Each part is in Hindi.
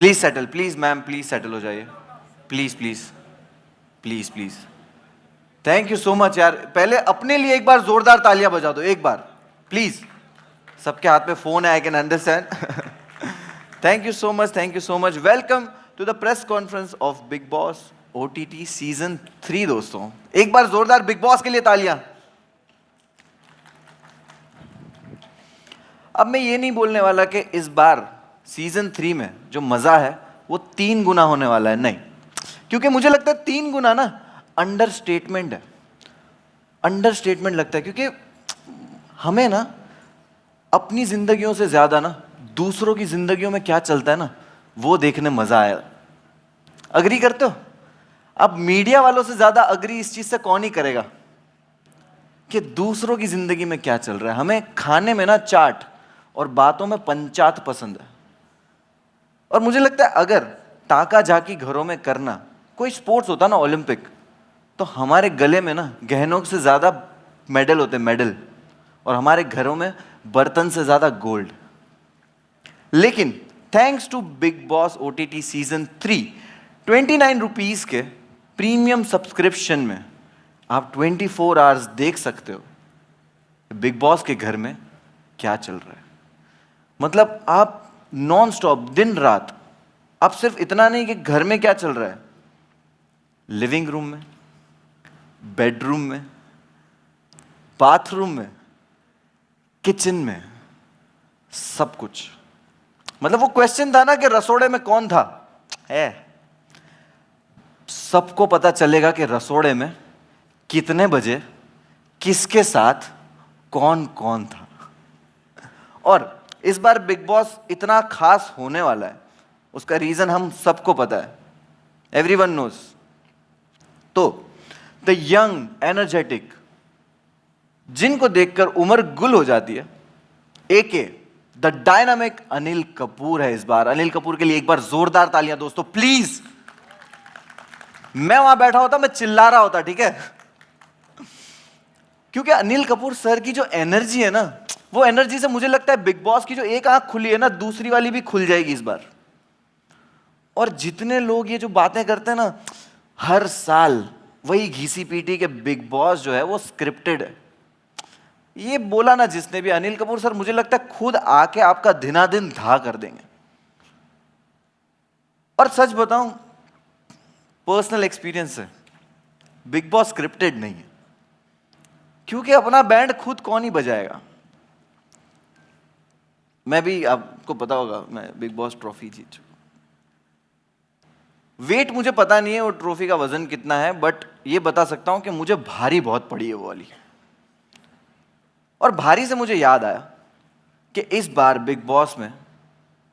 Please settle, please ma'am, please settle हो जाइए, please please please please. Thank you so much यार। पहले अपने लिए एक बार जोरदार तालियां बजा दो, एक बार प्लीज। सबके हाथ में फोन है, I can understand. Thank you so much, thank you so much. Welcome to the press conference of Bigg Boss OTT season 3। दोस्तों एक बार जोरदार बिग बॉस के लिए तालियां। अब मैं ये नहीं बोलने वाला कि इस बार सीजन 3 में जो मजा है वो 3 गुना होने वाला है, नहीं, क्योंकि मुझे लगता है 3 गुना ना अंडरस्टेटमेंट है, अंडरस्टेटमेंट लगता है, क्योंकि हमें ना अपनी जिंदगियों से ज्यादा ना दूसरों की जिंदगियों में क्या चलता है ना वो देखने मजा आया। अग्री करते हो? अब मीडिया वालों से ज्यादा अग्री इस चीज से कौन ही करेगा कि दूसरों की जिंदगी में क्या चल रहा है। हमें खाने में ना चाट और बातों में पंचायत पसंद है। और मुझे लगता है अगर ताका झाकी घरों में करना कोई स्पोर्ट्स होता ना ओलंपिक, तो हमारे गले में ना गहनों से ज्यादा मेडल होते, मेडल, और हमारे घरों में बर्तन से ज्यादा गोल्ड। लेकिन thanks to Bigg Boss OTT season 3, 29 rupees के प्रीमियम सब्सक्रिप्शन में आप 24 आवर्स देख सकते हो बिग बॉस के घर में क्या चल रहा है। मतलब आप नॉन स्टॉप दिन रात, आप सिर्फ इतना नहीं कि घर में क्या चल रहा है, लिविंग रूम में, बेडरूम में, बाथरूम में, किचन में, सब कुछ। मतलब वो क्वेश्चन था ना कि रसोड़े में कौन था, है सबको पता चलेगा कि रसोड़े में कितने बजे किसके साथ कौन कौन था। और इस बार बिग बॉस इतना खास होने वाला है, उसका रीजन हम सबको पता है, एवरीवन नोज। तो द यंग एनर्जेटिक, जिनको देखकर उम्र गुल हो जाती है, एके द डायनामिक अनिल कपूर है इस बार। अनिल कपूर के लिए एक बार जोरदार तालियां दोस्तों प्लीज। मैं वहां बैठा होता, मैं चिल्ला रहा होता, ठीक है, क्योंकि अनिल कपूर सर की जो एनर्जी है ना, वो एनर्जी से मुझे लगता है बिग बॉस की जो एक आंख खुली है ना, दूसरी वाली भी खुल जाएगी इस बार। और जितने लोग ये जो बातें करते हैं ना हर साल, वही घीसी पीटी के बिग बॉस जो है वो स्क्रिप्टेड है, ये बोला ना जिसने भी, अनिल कपूर सर मुझे लगता है खुद आके आपका दिनादिन धा कर देंगे। और सच बताऊं, पर्सनल एक्सपीरियंस है, बिग बॉस स्क्रिप्टेड नहीं है, क्योंकि अपना बैंड खुद कौन ही बजाएगा। मैं भी, आपको पता होगा, मैं बिग बॉस ट्रॉफी जीत चुका। वेट मुझे पता नहीं है वो ट्रॉफी का वजन कितना है, बट ये बता सकता हूं कि मुझे भारी बहुत पड़ी है वो वाली। और भारी से मुझे याद आया कि इस बार बिग बॉस में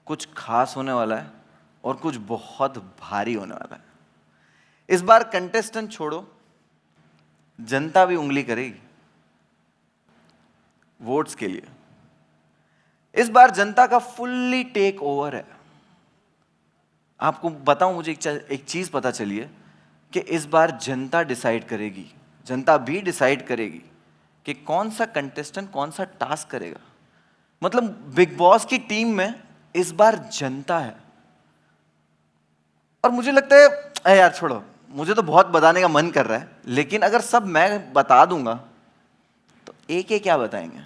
कुछ खास होने वाला है और कुछ बहुत भारी होने वाला है। इस बार कंटेस्टेंट छोड़ो, जनता भी उंगली करेगी वोट्स के लिए। इस बार जनता का फुल्ली टेक ओवर है। आपको बताऊं, मुझे एक चीज पता चली है कि इस बार जनता डिसाइड करेगी, जनता भी डिसाइड करेगी कि कौन सा कंटेस्टेंट कौन सा टास्क करेगा। मतलब बिग बॉस की टीम में इस बार जनता है। और मुझे लगता है, अरे यार छोड़ो, मुझे तो बहुत बताने का मन कर रहा है, लेकिन अगर सब मैं बता दूंगा तो एक एक क्या बताएंगे,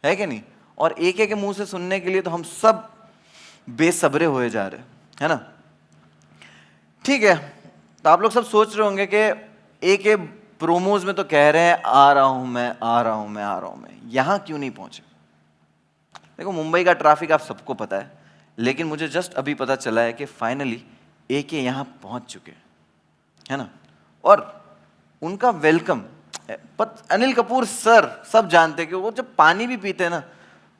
है कि नहीं? और एक एक के मुंह से सुनने के लिए तो हम सब बेसब्रे हुए जा रहे हैं, है ना? ठीक है, तो आप लोग सब सोच रहे होंगे कि एक प्रोमोज में तो कह रहे हैं आ रहा हूं मैं, आ रहा हूं मैं, आ रहा हूं मैं, यहां क्यों नहीं पहुंचे? देखो मुंबई का ट्रैफिक आप सबको पता है, लेकिन मुझे जस्ट अभी पता चला है कि फाइनली एक यहां पहुंच चुके हैं, है ना? और उनका वेलकम, अनिल कपूर सर सब जानते हैं कि वो जब पानी भी पीते हैं ना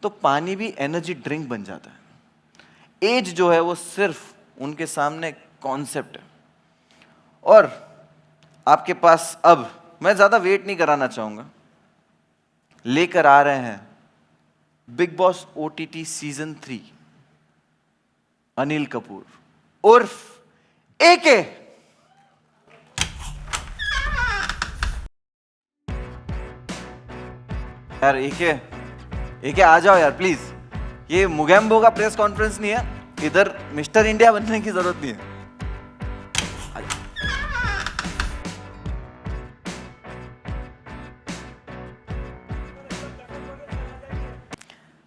तो पानी भी एनर्जी ड्रिंक बन जाता है। एज जो है वो सिर्फ उनके सामने कॉन्सेप्ट है। और आपके पास अब मैं ज्यादा वेट नहीं कराना चाहूंगा, लेकर आ रहे हैं big Boss OTT season 3 Anil Kapoor उर्फ एके। यार एके, एके आ जाओ यार प्लीज। ये मुगैम्बो का प्रेस कॉन्फ्रेंस नहीं है, इधर मिस्टर इंडिया बनने की जरूरत नहीं है।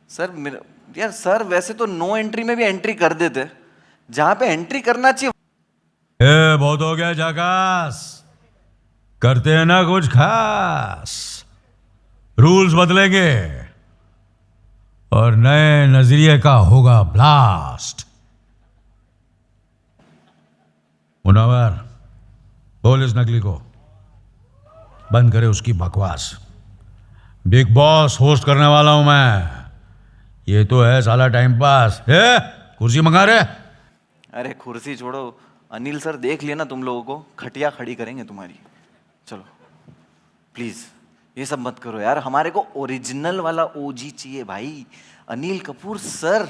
सर मेरा यार सर वैसे तो नो एंट्री में भी एंट्री कर देते, जहां पे एंट्री करना चाहिए। बहुत हो गया जाकास, करते हैं ना कुछ खास। रूल्स बदलेंगे और नए नजरिए का होगा ब्लास्ट। मुनव्वर, बोल इस नकली को बंद करे उसकी बकवास। बिग बॉस होस्ट करने वाला हूं मैं, ये तो है साला टाइम पास। कुर्सी मंगा रहे। अरे कुर्सी छोड़ो, अनिल सर देख लिया ना तुम लोगों को, खटिया खड़ी करेंगे तुम्हारी। चलो प्लीज ये सब मत करो यार, हमारे को ओरिजिनल वाला ओजी चाहिए भाई। अनिल कपूर सर,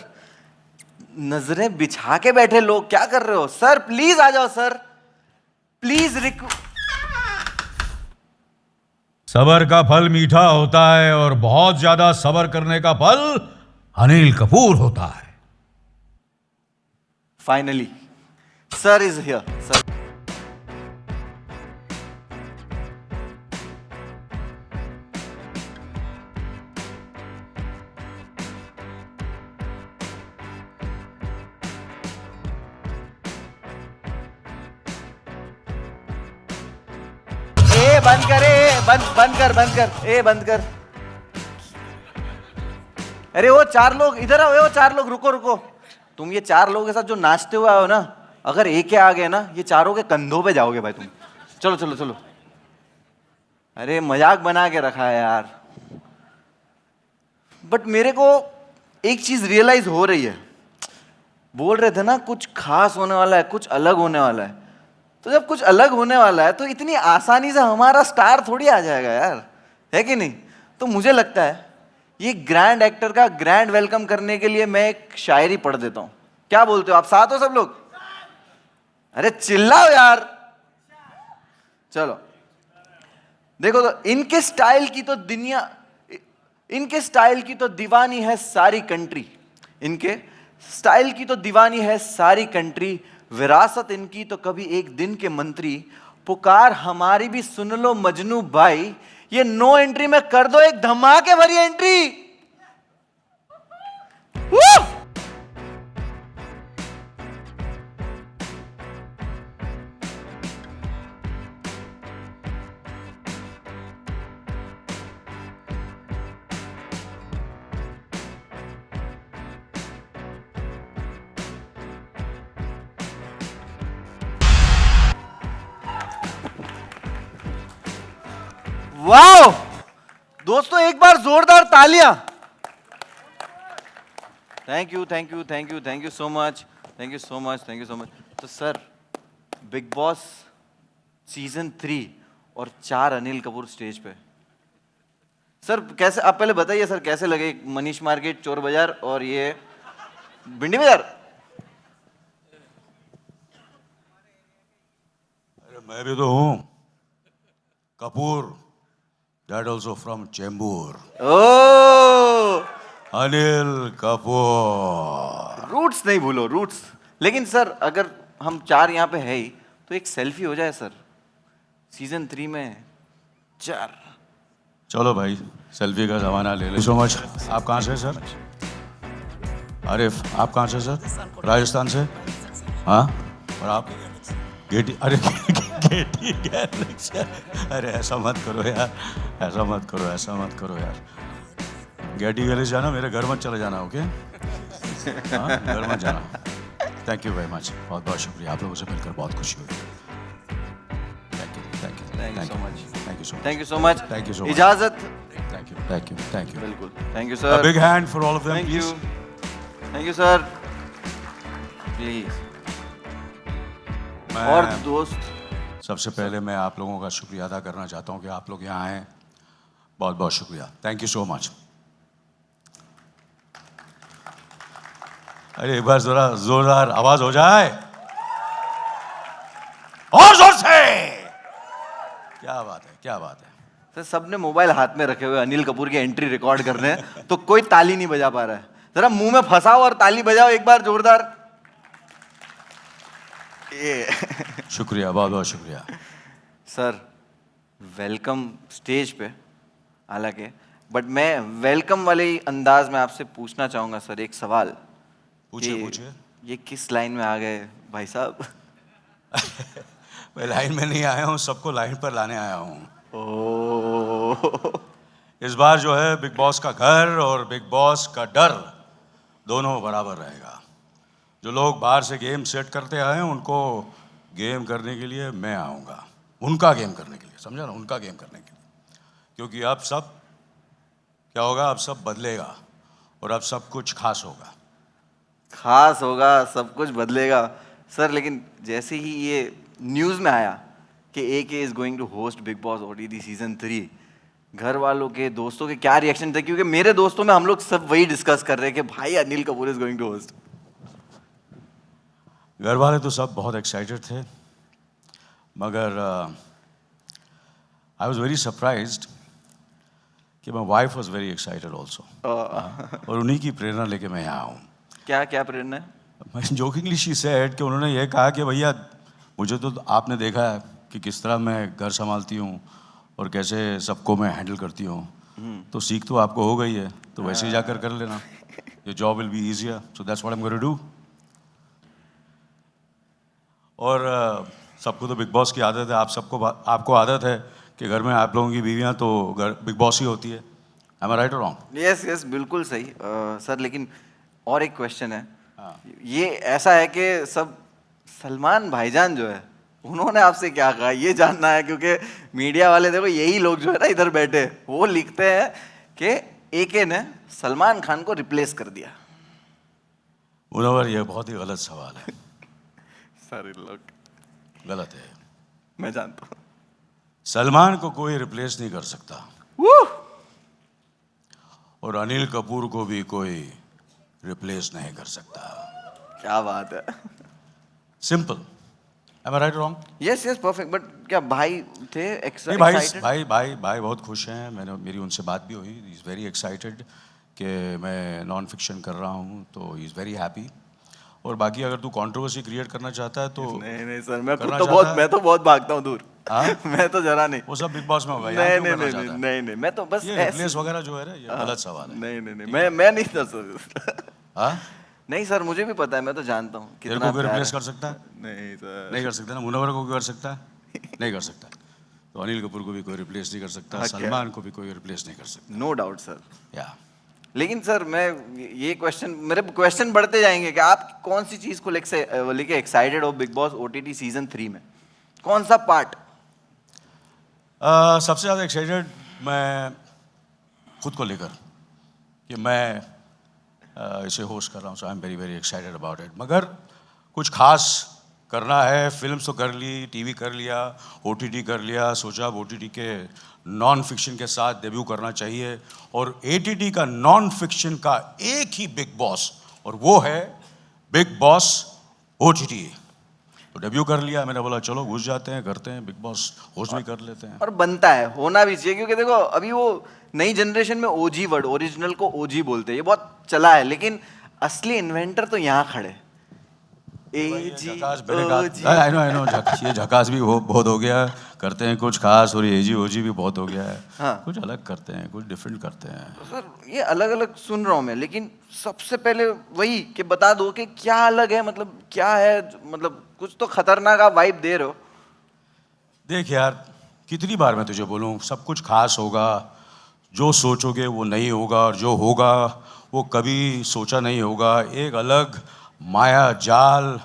नजरें बिछा के बैठे लोग, क्या कर रहे हो सर? प्लीज आ जाओ सर, प्लीज सबर का फल मीठा होता है और बहुत ज्यादा सबर करने का फल अनिल कपूर होता है। Finally sir is here. Sir बंद कर, बंद कर, बंद कर। अरे वो चार लोग इधर आओ, वो चार लोग रुको। तुम ये चार लोगों के साथ जो नाचते हुए आओ ना, अगर एक आ गए ना, ये चारों के कंधों पे जाओगे भाई तुम। चलो। अरे मजाक बना के रखा है यार, बट मेरे को एक चीज रियलाइज हो रही है। बोल रहे थे ना कुछ खास होने वाला है, कुछ अलग होने वाला है। तो जब कुछ अलग होने वाला है तो इतनी आसानी से हमारा स्टार थोड़ी आ जाएगा यार, है कि नहीं? तो मुझे लगता है ये ग्रैंड एक्टर का ग्रैंड वेलकम करने के लिए मैं एक शायरी पढ़ देता हूं। क्या बोलते हो आप? साथ हो सब लोग? अरे चिल्लाओ यार। चलो देखो, तो इनके स्टाइल की तो दीवानी है सारी कंट्री। इनके स्टाइल की तो दीवानी है सारी कंट्री। विरासत इनकी तो कभी एक दिन के मंत्री। पुकार हमारी भी सुन लो मजनू भाई, ये नो एंट्री में कर दो एक धमाके भरी एंट्री। वाओ दोस्तों, एक बार जोरदार तालियां। Thank you so much, thank you so much. तो सर, बिग बॉस सीजन 3 और 4 अनिल कपूर स्टेज पे। सर कैसे, आप पहले बताइए सर कैसे लगे? मनीष मार्केट, चोर बाजार और ये भिंडी बाजार। अरे मैं भी तो हूं Kapoor, that also from Chembur. Anil Kapoor. Roots नहीं भूलो, रूट्स। लेकिन सर अगर हम 4 यहाँ पे है ही, तो एक सेल्फी हो जाए सर, सीजन 3 में 4। चलो भाई, सेल्फी का जमाना ले ले। So much. आप कहाँ से सर? आरिफ, आप कहाँ से सर? राजस्थान से। हाँ, और आप? गेटी। अरे गेटी गैलेक्सी। अरे ऐसा मत करो यार, ऐसा मत करो यार। गेटी गैलेक्सी जाना, मेरे घर मत चले जाना, ओके? हाँ, घर मत जाना। थैंक यू वेरी मच, बहुत बहुत शुक्रिया। आप लोगों से मिलकर बहुत खुशी हुई। Thank you so much. इजाजत। Thank you. बिल्कुल, thank you sir. Big hand for all of them, please. Thank you sir, please. और दोस्त, सबसे पहले मैं आप लोगों का शुक्रिया अदा करना चाहता हूं कि आप लोग यहाँ आए। बहुत बहुत शुक्रिया, थैंक यू सो मच। अरे एक बार जरा जोरदार आवाज हो जाए, और जोर से। क्या बात है। सर सबने मोबाइल हाथ में रखे हुए अनिल कपूर की एंट्री रिकॉर्ड कर रहे हैं, तो कोई ताली नहीं बजा पा रहा है। जरा मुंह में फंसाओ और ताली बजाओ एक बार जोरदार। ये शुक्रिया, बहुत बहुत शुक्रिया। सर वेलकम स्टेज पे, हालांकि बट मैं वेलकम वाले ही अंदाज में आपसे पूछना चाहूँगा सर एक सवाल। पूछिए कि पूछिए। ये किस लाइन में आ गए भाई साहब? मैं लाइन में नहीं आया हूँ, सबको लाइन पर लाने आया हूँ। ओह इस बार जो है बिग बॉस का घर और बिग बॉस का डर दोनों बराबर रहेगा। जो लोग बाहर से गेम सेट करते आए हैं उनको गेम करने के लिए मैं आऊँगा, उनका गेम करने के लिए, समझा ना, उनका गेम करने के लिए। क्योंकि अब सब क्या होगा, अब सब बदलेगा और अब सब कुछ खास होगा। खास होगा, सब कुछ बदलेगा सर। लेकिन जैसे ही ये न्यूज़ में आया कि AK is going to host Bigg Boss OTT season 3, घर वालों के, दोस्तों के क्या रिएक्शन थे? क्योंकि मेरे दोस्तों में हम लोग सब वही डिस्कस कर रहे हैं कि भाई Anil Kapoor is going to host. घर वाले तो सब बहुत एक्साइटेड थे, मगर आई वॉज वेरी सरप्राइज्ड कि my wife was very excited also, और उन्हीं की प्रेरणा लेके मैं यहाँ हूँ। क्या क्या प्रेरणा है? मैं जोकिंगली शी सेड कि उन्होंने ये कहा कि भैया मुझे तो आपने देखा है कि किस तरह मैं घर संभालती हूँ और कैसे सबको मैं हैंडल करती हूँ, तो सीख तो आपको हो गई है, तो वैसे ही जाकर कर लेना, your job will be easier, so that's what I am going to do. और सबको तो बिग बॉस की आदत है, आपको आदत है कि घर में आप लोगों की बीवियाँ तो घर बिग बॉस ही होती है। एम आई राइट और रॉन्ग? यस यस बिल्कुल सही सर। लेकिन और एक क्वेश्चन है। हाँ। ये ऐसा है कि सब सलमान भाईजान जो है उन्होंने आपसे क्या कहा ये जानना है, क्योंकि मीडिया वाले देखो यही लोग जो है ना इधर बैठे, वो लिखते हैं कि AK ने सलमान खान को रिप्लेस कर दिया। मुनव्वर, ये बहुत ही गलत सवाल है। सर लोग गलत है। मैं जानता हूँ। सलमान को कोई रिप्लेस नहीं कर सकता, Woo! और अनिल कपूर को भी कोई रिप्लेस नहीं कर सकता। क्या बात है। सिंपल। एम आई राइट और wrong? Yes yes perfect. But क्या भाई थे नहीं, भाई excited? भाई भाई भाई बहुत खुश हैं। मेरी उनसे बात भी हुई, ही इज़ वेरी एक्साइटेड कि मैं नॉन फिक्शन कर रहा हूँ, तो ही इज़ वेरी हैप्पी। और बाकी अगर तू कंट्रोवर्सी क्रिएट करना चाहता है तो नहीं नहीं सर, मैं खुद करना तो चाहता बहुत है? मैं तो बहुत भागता हूँ दूर। हाँ? मैं तो जरा नहीं। वो सब बिग बॉस में होगा, यहाँ नहीं क्यों नहीं करना नहीं चाहता नहीं है? नहीं नहीं, मैं तो बस ये ऐसे- रिप्लेस वगैरह जो है ना, ये गलत सवाल है। नहीं नहीं नहीं, मैं नहीं था सर। हाँ? नहीं सर, मुझे भी पता है, मैं तो जानता हूँ तेरे कितना को कोई प्यार रिप्लेस है। कर सकता है? नहीं सर। नहीं कर सकता ना। मुनव्वर को कोई कर सकता है? नहीं कर सकता। तो अनिल कपूर को भी कोई रिप्लेस नहीं कर सकता, हाँ, क्या? सलमान को भी कोई रिप्लेस नहीं कर सकता। No doubt sir. या लेकिन सर मैं ये क्वेश्चन, मेरे क्वेश्चन बढ़ते जाएंगे कि आप कौन सी चीज़ को लेके एक्साइटेड हो बिग बॉस OTT सीजन 3 में? कौन सा पार्ट? सबसे ज़्यादा एक्साइटेड मैं खुद को लेकर कि मैं इसे होस्ट कर रहा हूँ, so I am very very excited about it. मगर कुछ खास करना है। फिल्म्स तो कर ली, टीवी कर लिया, OTT कर लिया, सोचा अब OTT के नॉन फिक्शन के साथ डेब्यू करना चाहिए, और ATT का नॉन फिक्शन का एक ही बिग बॉस, और वो है बिग बॉस OTT। तो डेब्यू कर लिया, मैंने बोला चलो घुस जाते हैं, करते हैं, बिग बॉस होस्ट भी कर लेते हैं। और बनता है, होना भी चाहिए, क्योंकि देखो अभी वो नई जनरेशन में OG वर्ड, ओरिजिनल को OG बोलते हैं, ये बहुत चला है, लेकिन असली इन्वेंटर तो यहाँ खड़े। AG OG। आई नो ये झकास भी बहुत हो गया, करते हैं कुछ खास, और AG OG भी बहुत हो गया है। हाँ। कुछ अलग करते हैं, कुछ डिफरेंट करते हैं। तो सर ये अलग अलग सुन रहा हूँ मैं, लेकिन सबसे पहले वही कि बता दो कि क्या अलग है, मतलब क्या है, मतलब कुछ तो खतरनाक आप वाइब दे रहे हो। देख यार, कितनी बार मैं तुझे बोलूं, सब कुछ खास होगा, जो सोचोगे वो नहीं होगा, और जो होगा वो कभी सोचा नहीं होगा। एक अलग माया जाल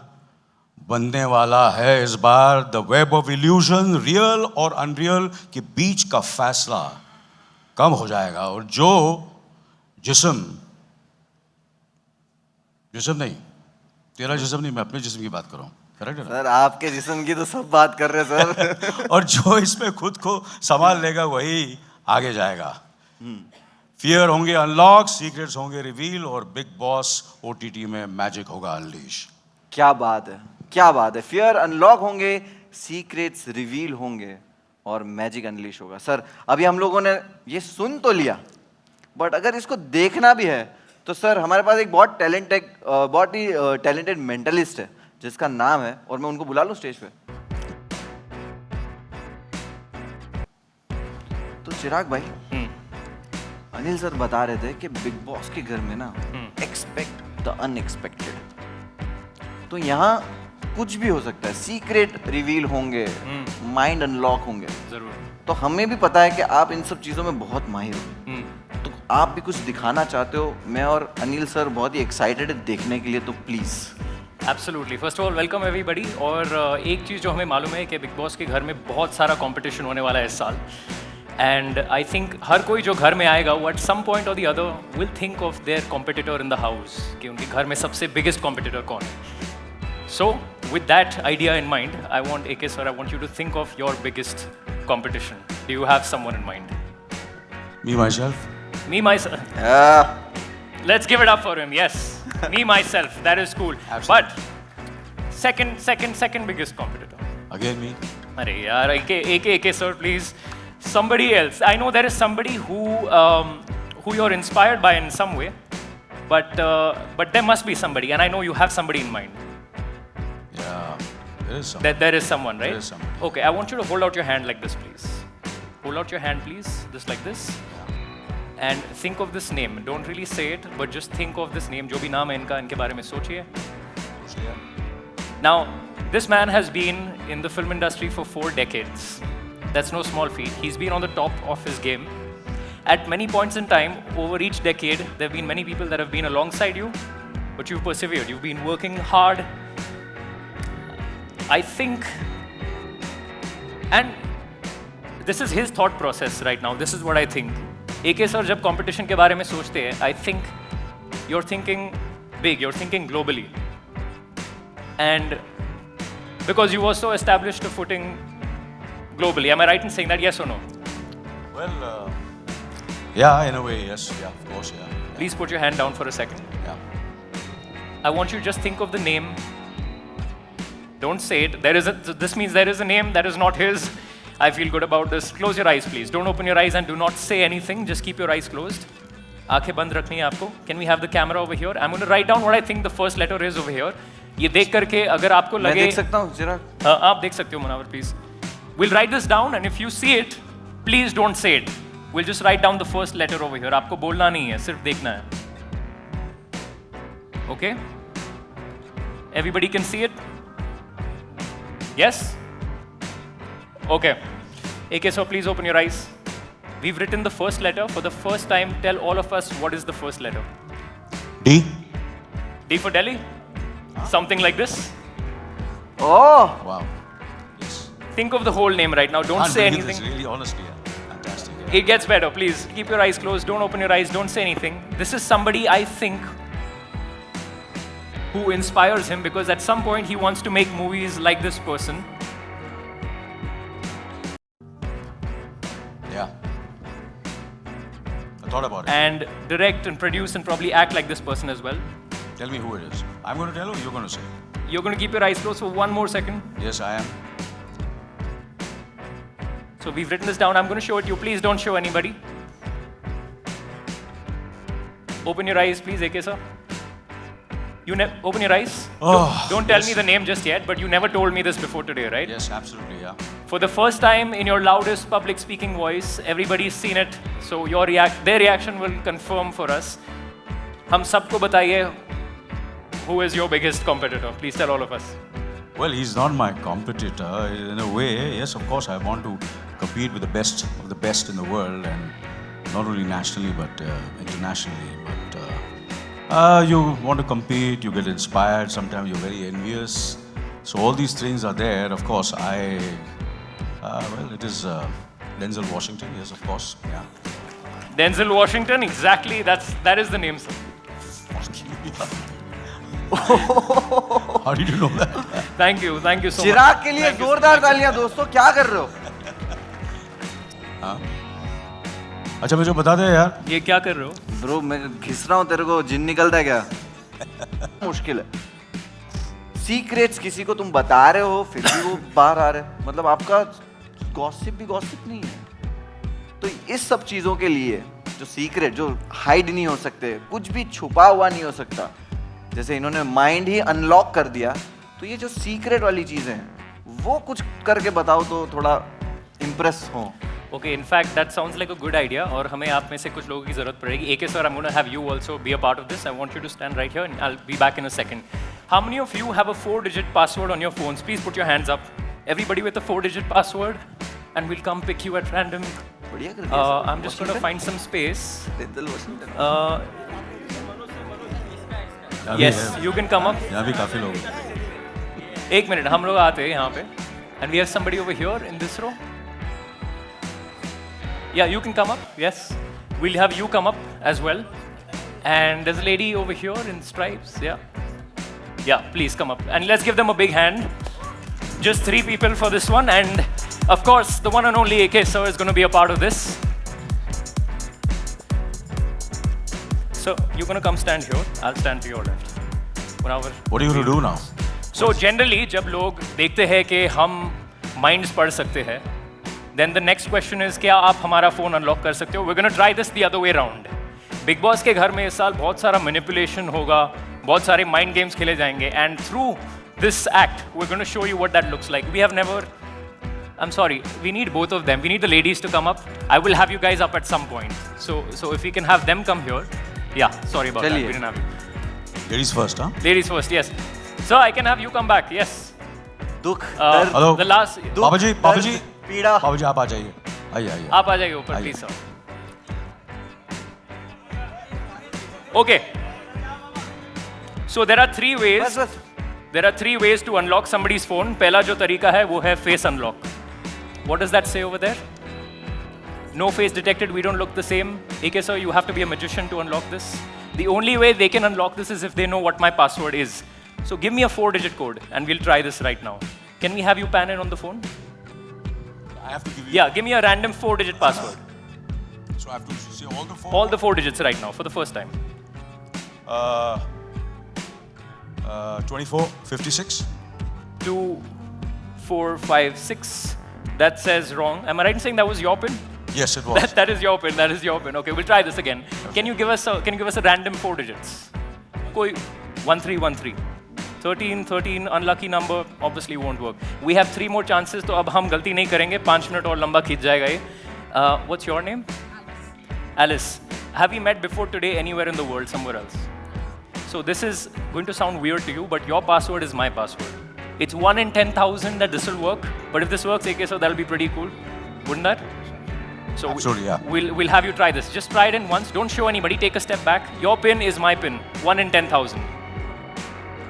बनने वाला है इस बार। The web of illusion, real और अनरियल के बीच का फैसला कम हो जाएगा, और जो जिस्म नहीं, तेरा जिस्म नहीं, मैं अपने जिस्म की बात कर रहा हूँ, करेक्ट है ना? सर आपके जिस्म की तो सब बात कर रहे हैं सर। और जो इसमें खुद को संभाल लेगा वही आगे जाएगा। फियर होंगे अनलॉक, सीक्रेट्स होंगे रिवील, और बिग बॉस OTT में मैजिक होगा अनलीश। क्या बात है, क्या बात है। फियर अनलॉक होंगे, सीक्रेट्स रिवील होंगे, और मैजिक अनलीश होगा। सर अभी हम लोगों ने ये सुन तो लिया, बट अगर इसको देखना भी है तो सर हमारे पास एक बहुत ही टैलेंटेड मेंटलिस्ट है जिसका नाम है, और मैं उनको बुला लूं स्टेज पे? तो चिराग भाई, अनिल सर बता रहे थे कि बिग बॉस के घर में ना एक्सपेक्ट द अनएक्सपेक्टेड। तो यहाँ कुछ भी हो सकता है, सीक्रेट रिवील होंगे, माइंड अनलॉक होंगे जरूर। तो हमें भी पता है कि आप इन सब चीज़ों में बहुत माहिर हो, तो आप भी कुछ दिखाना चाहते हो। मैं और अनिल सर बहुत ही एक्साइटेड है देखने के लिए, तो please. Absolutely, first of all welcome everybody. और एक चीज़ जो हमें मालूम है कि बिग बॉस के घर में बहुत सारा कंपटीशन होने वाला है इस साल। एंड आई थिंक हर कोई जो घर में आएगा वो एट सम पॉइंट और the other will think of their competitor in the house, कि उनके घर में सबसे बिगेस्ट कॉम्पिटिटर कौन है। So with that idea in mind, I want AK sir, I want you to think of your biggest competition. Do you have someone in mind? Me, myself. Me, myself. Let's give it up for him. Yes, me, myself. That is cool. Absolutely. But second biggest competitor. Again me. अरे यार, AK sir, please. Somebody else. I know there is somebody who you're inspired by in some way, but there must be somebody, and I know you have somebody in mind. Yeah, there is somebody. There is someone, right? There is somebody. Okay, I want you to hold out your hand like this, please. Hold out your hand, please, just like this. And think of this name. Don't really say it, but just think of this name. जो भी नाम है इनका, इनके बारे में सोचिए. Now, this man has been in the film industry for 4 decades. That's no small feat. He's been on the top of his game. At many points in time, over each decade, there have been many people that have been alongside you, but you've persevered. You've been working hard. I think, and this is his thought process right now. This is what I think. AK sir, जब competition के बारे में सोचते हैं, I think you're thinking big. You're thinking globally. And because you also established a footing globally. Am I right in saying that? Yes or no? Well, yeah, in a way, yes. Yeah, of course, yeah. Please put your hand down for a second. Yeah. I want you to just think of the name. Don't say it. This means there is a name that is not his. I feel good about this. Close your eyes, please. Don't open your eyes and do not say anything. Just keep your eyes closed. आंखें बंद रखनी है आपको. Can we have the camera over here? I'm going to write down what I think the first letter is over here. ये देख करके अगर आपको लगे. मैं देख सकता हूँ चिराग? हाँ, आप देख सकते हो Munawar, please. We'll write this down, and if you see it, please don't say it. We'll just write down the first letter over here. आपको बोलना नहीं है, सिर्फ देखना है. Okay? Everybody can see it? Yes? Okay. AK, so please open your eyes. We've written the first letter. For the first time, tell all of us what is the first letter. D. D for Delhi? Something like this? Oh! Wow. Yes. Think of the whole name right now. Don't Can't say believe anything. this, really, honestly, yeah. Fantastic. Yeah. It gets better. Please keep your eyes closed. Don't open your eyes. Don't say anything. This is somebody I think who inspires him, because at some point he wants to make movies like this person. Yeah. I thought about it. And direct and produce and probably act like this person as well. Tell me who it is. I'm going to tell you, you're going to say. You're going to keep your eyes closed for one more second. Yes, I am. So we've written this down. I'm going to show it to you. Please don't show anybody. Open your eyes, please, AK sir. Open your eyes. Oh, don't tell yes. me the name just yet, but you never told me this before today, right? Yes, absolutely, yeah. For the first time in your loudest public speaking voice, everybody's seen it. So their reaction will confirm for us. हम सबको बताइए, who is your biggest competitor? Please tell all of us. Well, he's not my competitor. In a way, yes, of course, I want to compete with the best of the best in the world, and not only nationally but internationally. But you want to compete, you get inspired, sometimes you're very envious. So all these things are there. Of course, well, it is Denzel Washington, yes, of course, yeah. Denzel Washington, exactly, that is the name, sir. How did you know that? Thank you so much. चिराग के लिए Thank you, sir. जोरदार तालियां दोस्तों. क्या कर रहे हो? अच्छा मुझे बता दे यार. ये क्या कर रहे हो? ब्रो मैं घिस रहा हूँ, तेरे को जिन निकलता है क्या? मुश्किल है. सीक्रेट्स किसी को तुम बता रहे हो फिर भी वो बाहर आ रहे हैं. मतलब आपका गॉसिप भी गॉसिप नहीं है. तो इस सब चीजों के लिए जो सीक्रेट, जो हाइड नहीं हो सकते, कुछ भी छुपा हुआ नहीं हो सकता, जैसे इन्होंने माइंड ही अनलॉक कर दिया, तो ये जो सीक्रेट वाली चीजें हैं वो कुछ करके बताओ तो थोड़ा इम्प्रेस हो. Okay, in fact, that sounds like a good idea. और हमें आप में से कुछ लोगों की ज़रूरत पड़ेगी. AK sir, I'm going to have you also be a part of this. I want you to stand right here, and I'll be back in a second. How many of you have a 4-digit password on your phones? Please put your hands up. Everybody with a 4-digit password, and we'll come pick you at random. बढ़िया कर दिया. I'm just going to find some space. Denzel Washington. Yes, you can come up. यहाँ भी काफी लोग हैं. एक मिनट, हम लोग आते हैं यहाँ पे. And we have somebody over here in this row. Yeah, you can come up. Yes, we'll have you come up as well. And there's a lady over here in stripes. Yeah, please come up. And let's give them a big hand. Just 3 people for this one. And of course, the one and only AK sir is going to be a part of this. So you're going to come stand here. I'll stand to your left. Whenever. What are you going to do now? So generally, जब लोग देखते हैं कि हम minds पढ़ सकते हैं, then the next question is क्या आप हमारा फोन अनलॉक कर सकते हो? We're going to try this the other way round. Big boss के घर में इस साल बहुत सारा मैनिपुलेशन होगा, बहुत सारे माइंड गेम्स खेले जाएंगे, and through this act we're going to show you what that looks like. We have never, I'm sorry, we need both of them. We need the ladies to come up. I will have you guys up at some point. So if we can have them come here. Yeah, sorry about that. We didn't have you. Ladies first, huh? Ladies first, yes. So I can have you come back. Yes. दुख, Hello. The last. बाबा जी, पीड़ा. बाबा जी आप आ जाइए. आइए. आप आ जाइए ऊपर please sir. Okay. So there are 3 ways. बस. There are 3 ways to unlock somebody's phone. पहला जो तरीका है वो है face unlock. What does that say over there? No face detected. We don't look the same. AK sir, you have to be a magician to unlock this. The only way they can unlock this is if they know what my password is. So give me a 4-digit code and we'll try this right now. Can we have you pan in on the phone? I have to give you. Yeah, give me a random 4-digit password. So I have to say all the 4. All the 4 digits right now for the first time. 24, 56. 2, 4, 5, 6. That says wrong. Am I right in saying that was your pin? Yes, it was. That is your pin. That is your pin. Okay, we'll try this again. Can you give us a random 4 digits? Koi 1313. 13, unlucky number, obviously won't work. We have 3 more chances, तो अब हम गलती नहीं करेंगे. 5 मिनट और लंबा खींच जाएगा ये. What's your name? Alice. Have we met before today anywhere in the world, somewhere else? So this is going to sound weird to you, but your password is my password. It's 1 in 10,000 that this will work, but if this works, AK, so that'll be pretty cool, wouldn't that? So Absolutely, yeah. We'll have you try this. Just try it in once. Don't show anybody. Take a step back. Your pin is my pin. 1 in 10,000.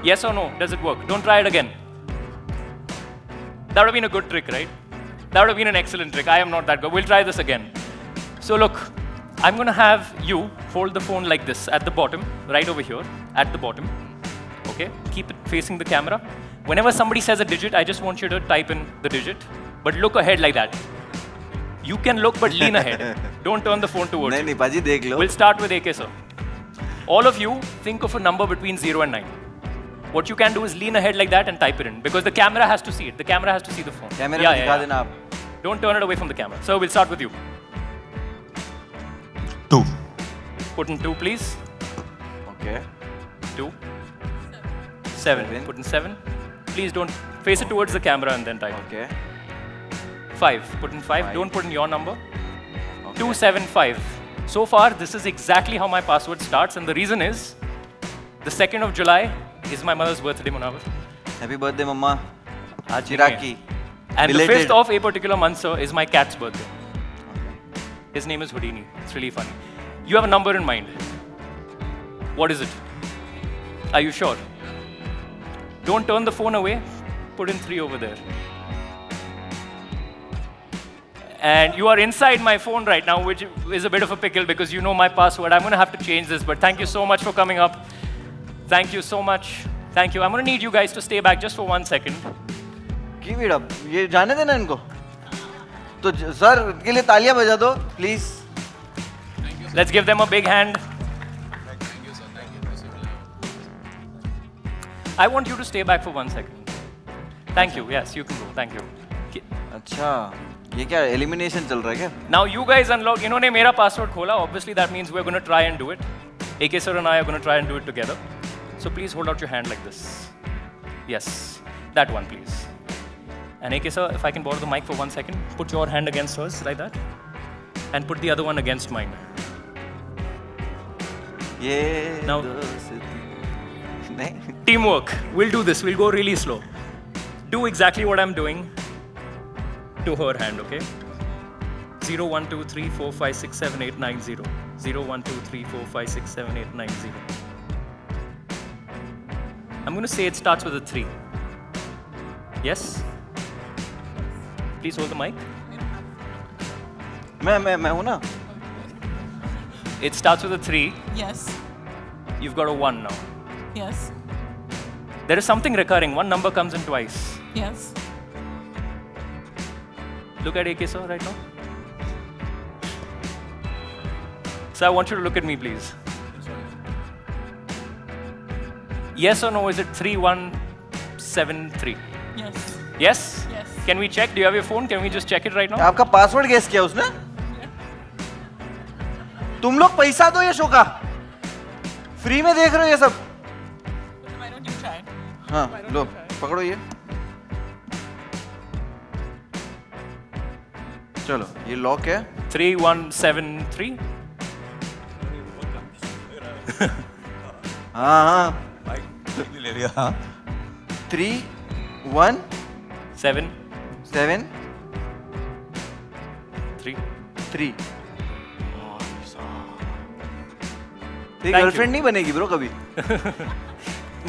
Yes or no? Does it work? Don't try it again. That would have been a good trick, right? That would have been an excellent trick. I am not that good. We'll try this again. So look, I'm going to have you hold the phone like this at the bottom, right over here, at the bottom. Okay? Keep it facing the camera. Whenever somebody says a digit, I just want you to type in the digit, but look ahead like that. You can look, but lean ahead. Don't turn the phone towards you. नहीं पाजी देख लो. We'll start with AK, sir. All of you, think of a number between 0 and 9. What you can do is lean ahead like that and type it in, because the camera has to see it. The camera has to see the phone. कैमरे में दिखा देना आप. Don't turn it away from the camera. So we'll start with you. 2. Put in 2, please. Okay. 2. 7. Put in 7. Please don't face it towards the camera and then type. Okay. 5. Put in 5. 5. Don't put in your number. Okay. 275. So far, this is exactly how my password starts, and the reason is the 2nd of July is my mother's birthday, Munawar. Happy birthday, Mama. आज चिराकी. And Belated. the 5th of a particular month, sir, is my cat's birthday. His name is Houdini. It's really funny. You have a number in mind. What is it? Are you sure? Don't turn the phone away. Put in 3 over there. And you are inside my phone right now, which is a bit of a pickle because you know my password. I'm going to have to change this, but thank you so much for coming up. Thank you so much. Thank you. I'm going to need you guys to stay back just for 1 second. Keep it up. ये जाने देना इनको. तो सर के लिए तालियां बजा दो, please. Let's give them a big hand. I want you to stay back for 1 second. Thank you. Yes, you can go. Thank you. अच्छा, ये क्या elimination चल रहा है क्या? Now you guys unlock. इन्होंने मेरा password खोला. Obviously that means we're going to try and do it. AK sir and I are going to try and do it together. So please hold out your hand like this. Yes. That one, please. And AK sir, if I can borrow the mic for 1 second, put your hand against hers like that, and put the other one against mine. ये Now- दोस्ती नहीं Teamwork. We'll do this. We'll go really slow. Do exactly what I'm doing to her hand, okay? 0, 1, 2, 3, 4, 5, 6, 7, 8, 9, 0. 0, 1, 2, 3, 4, 5, 6, 7, 8, 9, 0. I'm going to say it starts with a 3. Yes? Please hold the mic. मैं हूँ ना It starts with a 3. Yes. You've got a 1 now. Yes. There is something recurring. One number comes in twice. Yes. Look at AK sir right now. So I want you to look at me, please. Yes or no? Is it 3173? Yes. Yes? Yes. Can we check? Do you have your phone? Can we just check it right now? आपका पासवर्ड गेस किया उसने तुम लोग पैसा दो ये शो का फ्री में देख रहे हो ये सब Why don't you try? हाँ लो पकड़ो ये चलो ये लॉक है 3173? हाँ हाँ ले लिया हाँ 3 1 7 7 3. 3 तेरी you. गर्लफ्रेंड नहीं बनेगी ब्रो कभी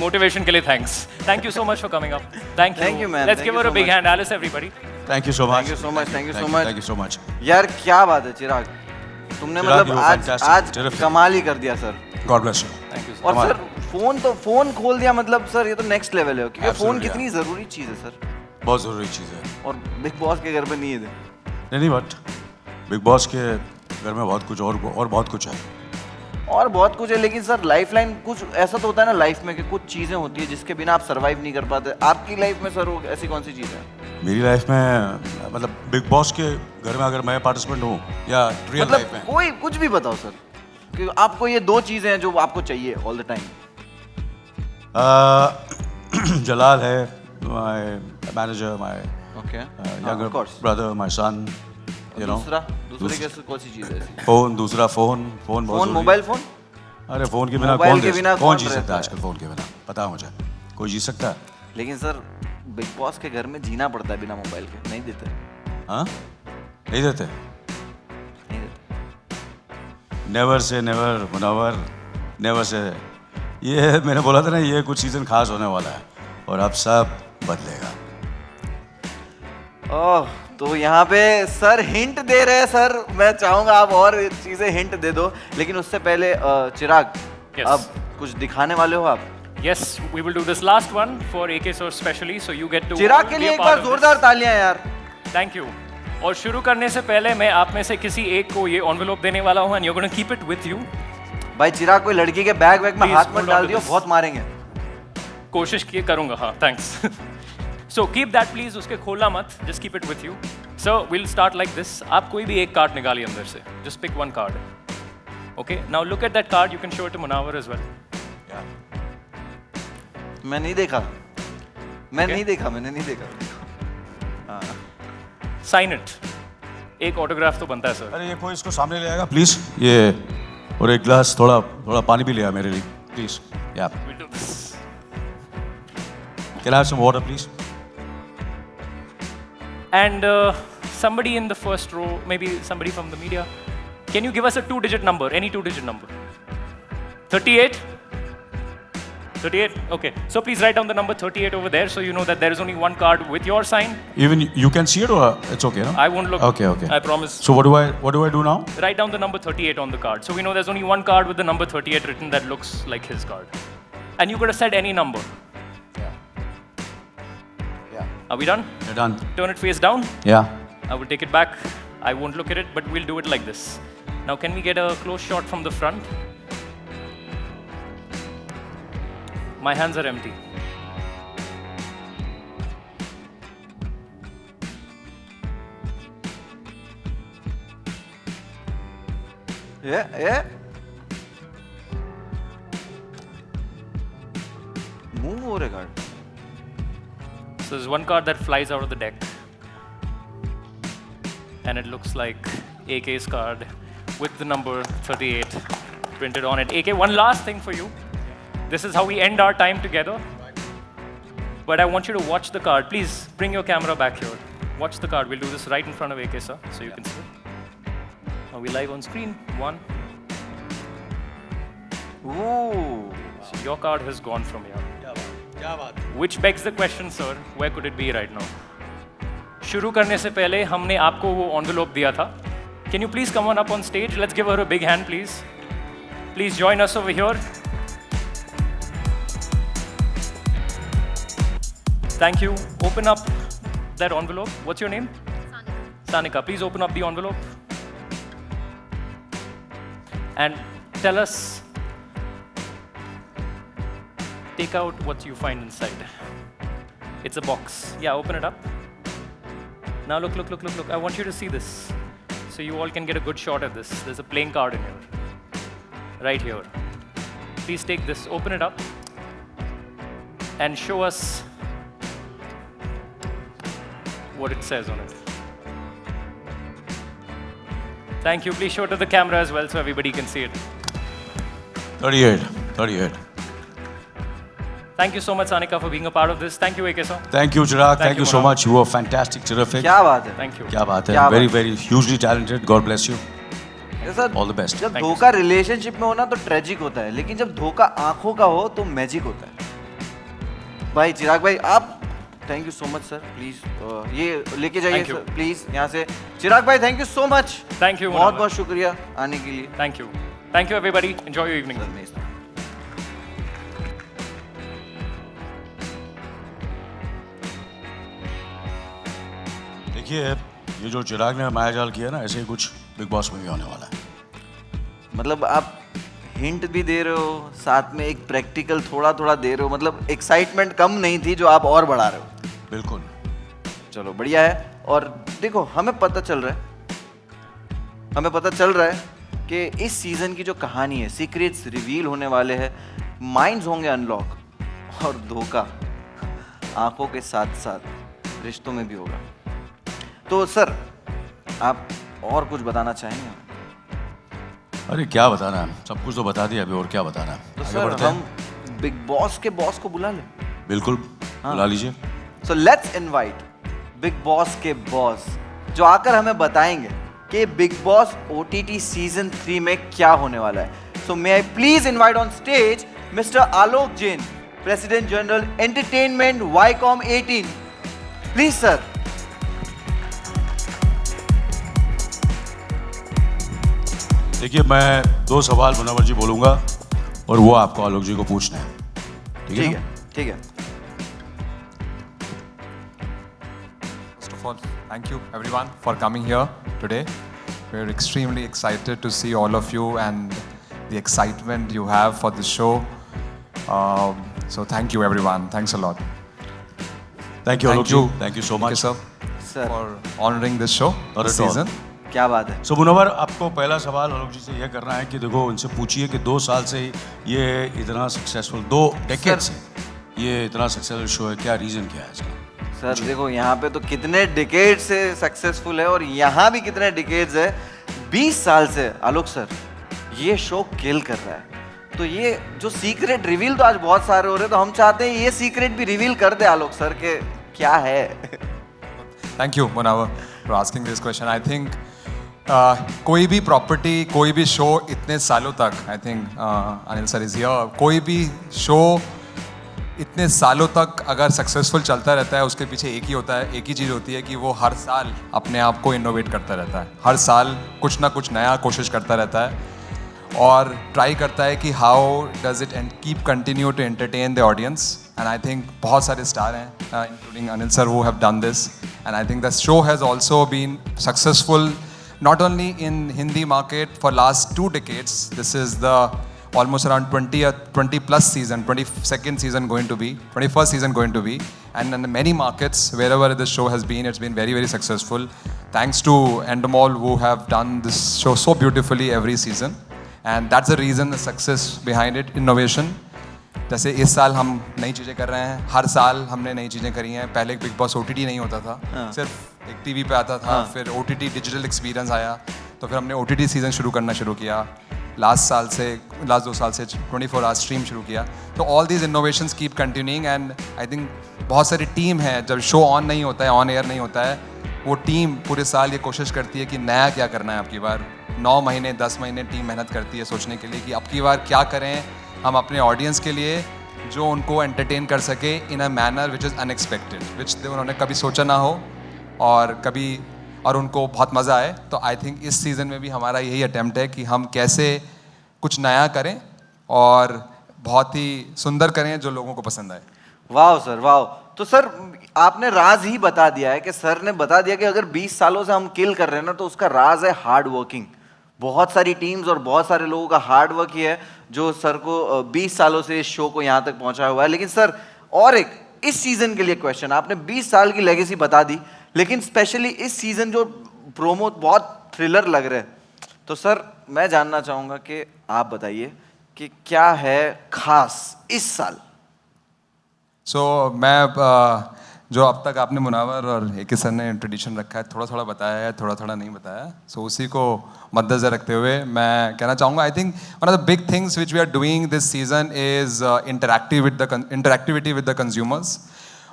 Motivation के लिए thanks. Thank you so much for coming up. Thank you. Thank you, man. Let's Thank give you her a so big much. hand. Alice, everybody. Thank you so much thank you so much thank you so much thank you so much यार क्या बात है चिराग तुमने चिराग, मतलब you were आज fantastic, आज terrific. कमाल ही कर दिया sir God bless you Thank you. और कमाल। सर फोन खोल दिया मतलब सर ये तो नेक्स्ट लेवल है क्योंकि फोन Absolutely, कितनी जरूरी चीज है सर बहुत ज़रूरी चीज़ है और बिग बॉस के घर पे नहीं है नहीं बट बिग बॉस के घर में बहुत कुछ और बहुत कुछ है और बहुत कुछ है लेकिन सर लाइफ लाइन कुछ ऐसा तो होता है ना लाइफ में कि कुछ चीजें होती है जिसके बिना आप सरवाइव नहीं कर पाते आपकी लाइफ में सर वो ऐसी कौन सी चीज है मेरी लाइफ में मतलब बिग बॉस के घर में अगर मैं पार्टिसिपेंट हूँ या रियल लाइफ मतलब में कोई कुछ भी बताओ सर कि आपको ये दो चीजें हैं जो आपको चाहिए ऑल द टाइम जलाल है my manager my okay younger brother my son you know दूसरे कैसे कौन सी चीज है ऐसी फोन दूसरा फोन बहुत फोन जरूरी मोबाइल फोन है। अरे फोन के बिना मोबाइल के बिना कौन कौन जी रहता सकता है है? आजकल फोन के बिना पता है मुझे कोई जी सकता है लेकिन सर बिग बॉस के घर में जीना पड़ता है बिना मोबाइल के नहीं देते हाँ नहीं देते नहीं देते नेवर से नेवर मुनवर नेवर से ये मैंने बोला था ना ये कुछ सीजन खास होने वाला है और अब सब बदलेगा ओह तो यहाँ पे सर हिंट दे रहे हैं सर मैं चाहूंगा आप और चीजें हिंट दे दो लेकिन उससे पहले चिराग Yes. अब कुछ दिखाने वाले हो आप Yes, we will do this last one for AK Sir specially, so you get to. चिराग के be लिए a एक part बार of this. जोरदार तालियां यार Thank you. और शुरू करने से पहले मैं आप में से किसी एक को ये envelope देने वाला हूँ and you're going to keep it with you. भाई चिराग कोई लड़की के बैग वैग में Please हाथ मत hold on डाल to दियो this. बहुत मारेंगे कोशिश किए करूँगा हाँ thanks. So keep that please उसके खोलना मत just keep it with you. So we'll start like this. आप कोई भी एक कार्ड निकालिए अंदर से just pick one card. Okay, now look at that card. You can show it to Munawar as well. मैं नहीं देखा मैं Okay. नहीं देखा मैंने नहीं देखा हाँ Sign it. एक ऑटोग्राफ तो बनता है सर. अरे ये कोई इसको सामने ले आएगा प्लीज ये और एक गिलास थोड़ा थोड़ा पानी भी ले आ मेरे लिए प्लीज या We'll do this. Can I have some water please And somebody in the first row, maybe somebody from the media, can you give us a 2-digit number, any 2-digit number? 38? 38? Okay. So please write down the number 38 over there so you know that there is only one card with your sign. Even you can see it or it's okay no? I won't look. Okay, okay. I promise. So what do I do now? Write down the number 38 on the card. So we know there's only one card with the number 38 written that looks like his card. And you could have said any number. Yeah. Are we done? You're done. Turn it face down. Yeah. I will take it back. I won't look at it, but we'll do it like this. Now, can we get a close shot from the front? My hands are empty. Yeah. Move हो रहे card So there's one card that flies out of the deck, and it looks like AK's card with the number 38 printed on it. AK, one last thing for you. This is how we end our time together. But I want you to watch the card. Please bring your camera back here. Watch the card. We'll do this right in front of AK, sir, so you can see it. Are we live on screen? One. Ooh. So your card has gone from here. Which begs the question, sir, where could it be right now? शुरू करने से पहले हमने आपको वो envelope दिया था. Can you please come on up on stage? Let's give her a big hand, please. Please join us over here. Thank you. Open up that envelope. What's your name? Sanika. Please open up the envelope. And tell us, take out what you find inside. It's a box. Yeah, open it up. Now look. I want you to see this. So you all can get a good shot at this. There's a playing card in here. Right here. Please take this, open it up, and show us what it says on it. Thank you. Please show it to the camera as well so everybody can see it. 38. Thank you so much, Sanika, for being a part of this. Thank you, AK sir. Thank you, Chirag. Thank you so Munawar. much. You were fantastic, terrific. क्या बात है? Thank you. क्या बात है? क्या Very, बात very hugely talented. God bless you. ऐसा All the best. जब Thank you, धोखा रिलेशनशिप में हो ना तो ट्रेजिक होता है, लेकिन जब धोखा आंखों का हो तो मैजिक होता है. भाई चिराग भाई आप thank you so much sir. Please ये लेके जाइए Thank you. सर प्लीज यहाँ से. चिराग भाई thank you so much. Thank you, बहुत Munawar. बहुत शुक्रिया आने के लिए. Thank you. Thank you, everybody. Enjoy your evening. देखिए ये जो चिराग ने मायाजाल किया ना, ऐसे ही कुछ बिग बॉस में भी होने वाला है. मतलब आप हिंट भी दे रहे हो, साथ में एक प्रैक्टिकल थोड़ा थोड़ा दे रहे हो. मतलब एक्साइटमेंट कम नहीं थी जो आप और बढ़ा रहे हो. बिल्कुल. चलो बढ़िया है. और देखो हमें पता चल रहा है कि इस सीजन की जो कहानी है, सीक्रेट्स रिवील होने वाले हैं, माइंड्स होंगे अनलॉक और धोखा आंखों के साथ साथ रिश्तों में भी होगा. तो सर आप और कुछ बताना चाहेंगे? अरे क्या बताना है, सब कुछ तो बता दिया, अभी और क्या बताना है. तो आगे सर बढ़ते हैं. हम बिग बॉस के बॉस को बुला लें. बिल्कुल बुला लीजिए. So let's invite big boss के बॉस जो आकर हमें बताएंगे कि बिग बॉस OTT सीजन 3 में क्या होने वाला है. So may I please invite on stage mister Alok Jain, president general entertainment Viacom 18. Please sir. देखिए मैं 2 सवाल मुनव्वर जी बोलूंगा और वो आपको आलोक जी को पूछना है. ठीक है ना? ठीक है. First of all, thank you everyone for coming here today. We're extremely excited to see all of you and the excitement you have for the show. So thank you everyone. Thanks a lot. Thank you Alok ji. Thank you so much. Thank you, sir, Sir. for honoring this show, Not this at all. season. क्या बात है. सो मुनव्वर आपको पहला सवाल आलोक जी से यह करना है कि देखो उनसे पूछिए कि 2 साल से ये इतना सक्सेसफुल, 2 डेकेड से ये इतना सक्सेसफुल शो है, क्या रीजन क्या है इसका? सर देखो यहाँ पे तो कितने डिकेड से सक्सेसफुल है और यहाँ भी कितने डिकेड्स है. 20 साल से आलोक सर ये शो किल कर रहा है. तो ये जो सीक्रेट रिवील तो आज बहुत सारे हो रहे हैं, तो हम चाहते हैं ये सीक्रेट भी रिवील कर दे आलोक सर के क्या है. Thank you, Munawar, for asking this question. I think कोई भी प्रॉपर्टी, कोई भी शो इतने सालों तक, I think Anil sir is here, कोई भी शो इतने सालों तक अगर सक्सेसफुल चलता रहता है, उसके पीछे एक ही चीज़ होती है कि वो हर साल अपने आप को इनोवेट करता रहता है. हर साल कुछ ना कुछ नया कोशिश करता रहता है और ट्राई करता है कि how does it and keep continue to entertain the audience. And I think बहुत सारे स्टार हैं including Anil sir who have done this. And I think the show has also been successful not only in Hindi market for last 2 decades. This is the almost around 20 plus season, 22nd season going to be, 21st season going to be, and in many markets wherever this show has been, it's been very, very successful. Thanks to Endemol who have done this show so beautifully every season, and that's the reason, the success behind it, innovation. जैसे इस साल हम नई चीज़ें कर रहे हैं, हर साल हमने नई चीज़ें करी हैं। पहले बिग बॉस OTT नहीं होता था, सिर्फ एक टीवी पे आता था, फिर OTT डिजिटल एक्सपीरियंस आया, तो फिर हमने OTT सीज़न शुरू करना शुरू किया। लास्ट 2 साल से 24 आवर्स स्ट्रीम शुरू किया। तो all these innovations keep continuing and I think बहुत सारी टीम है, जब शो ऑन नहीं होता है, ऑन एयर नहीं होता है, वो टीम पूरे साल ये कोशिश करती है कि नया क्या करना है। आपकी बार 9 महीने 10 महीने टीम मेहनत करती है सोचने के लिए कि अब की बार क्या करें हम अपने ऑडियंस के लिए जो उनको एंटरटेन कर सके in a manner which is unexpected, which उन्होंने कभी सोचा ना हो और उनको बहुत मज़ा आए। तो आई थिंक इस सीज़न में भी हमारा यही अटेम्प्ट है कि हम कैसे कुछ नया करें और बहुत ही सुंदर करें जो लोगों को पसंद आए। वाह सर, वाह। तो सर आपने राज ही बता दिया है कि सर ने बता दिया कि अगर 20 सालों से हम किल कर रहे हैं ना, तो उसका राज है हार्ड वर्किंग। बहुत सारी टीम्स और बहुत सारे लोगों का हार्ड वर्क ही है जो सर को 20 सालों से इस शो को यहाँ तक पहुँचाया हुआ है। लेकिन सर और एक इस सीजन के लिए क्वेश्चन, आपने 20 साल की लेगेसी बता दी, लेकिन स्पेशली इस सीजन जो प्रोमो बहुत थ्रिलर लग रहे हैं, तो सर मैं जानना चाहूँगा कि आप बताइए कि क्या है खास इस साल। मैं जो अब तक आपने मुनावर और एक सर ने ट्रेडिशन रखा है, थोड़ा थोड़ा बताया है, थोड़ा थोड़ा नहीं बताया, सो उसी को मद्देनजर रखते हुए मैं कहना चाहूँगा I think one of the big things which we are doing this season is interactivity with the consumers.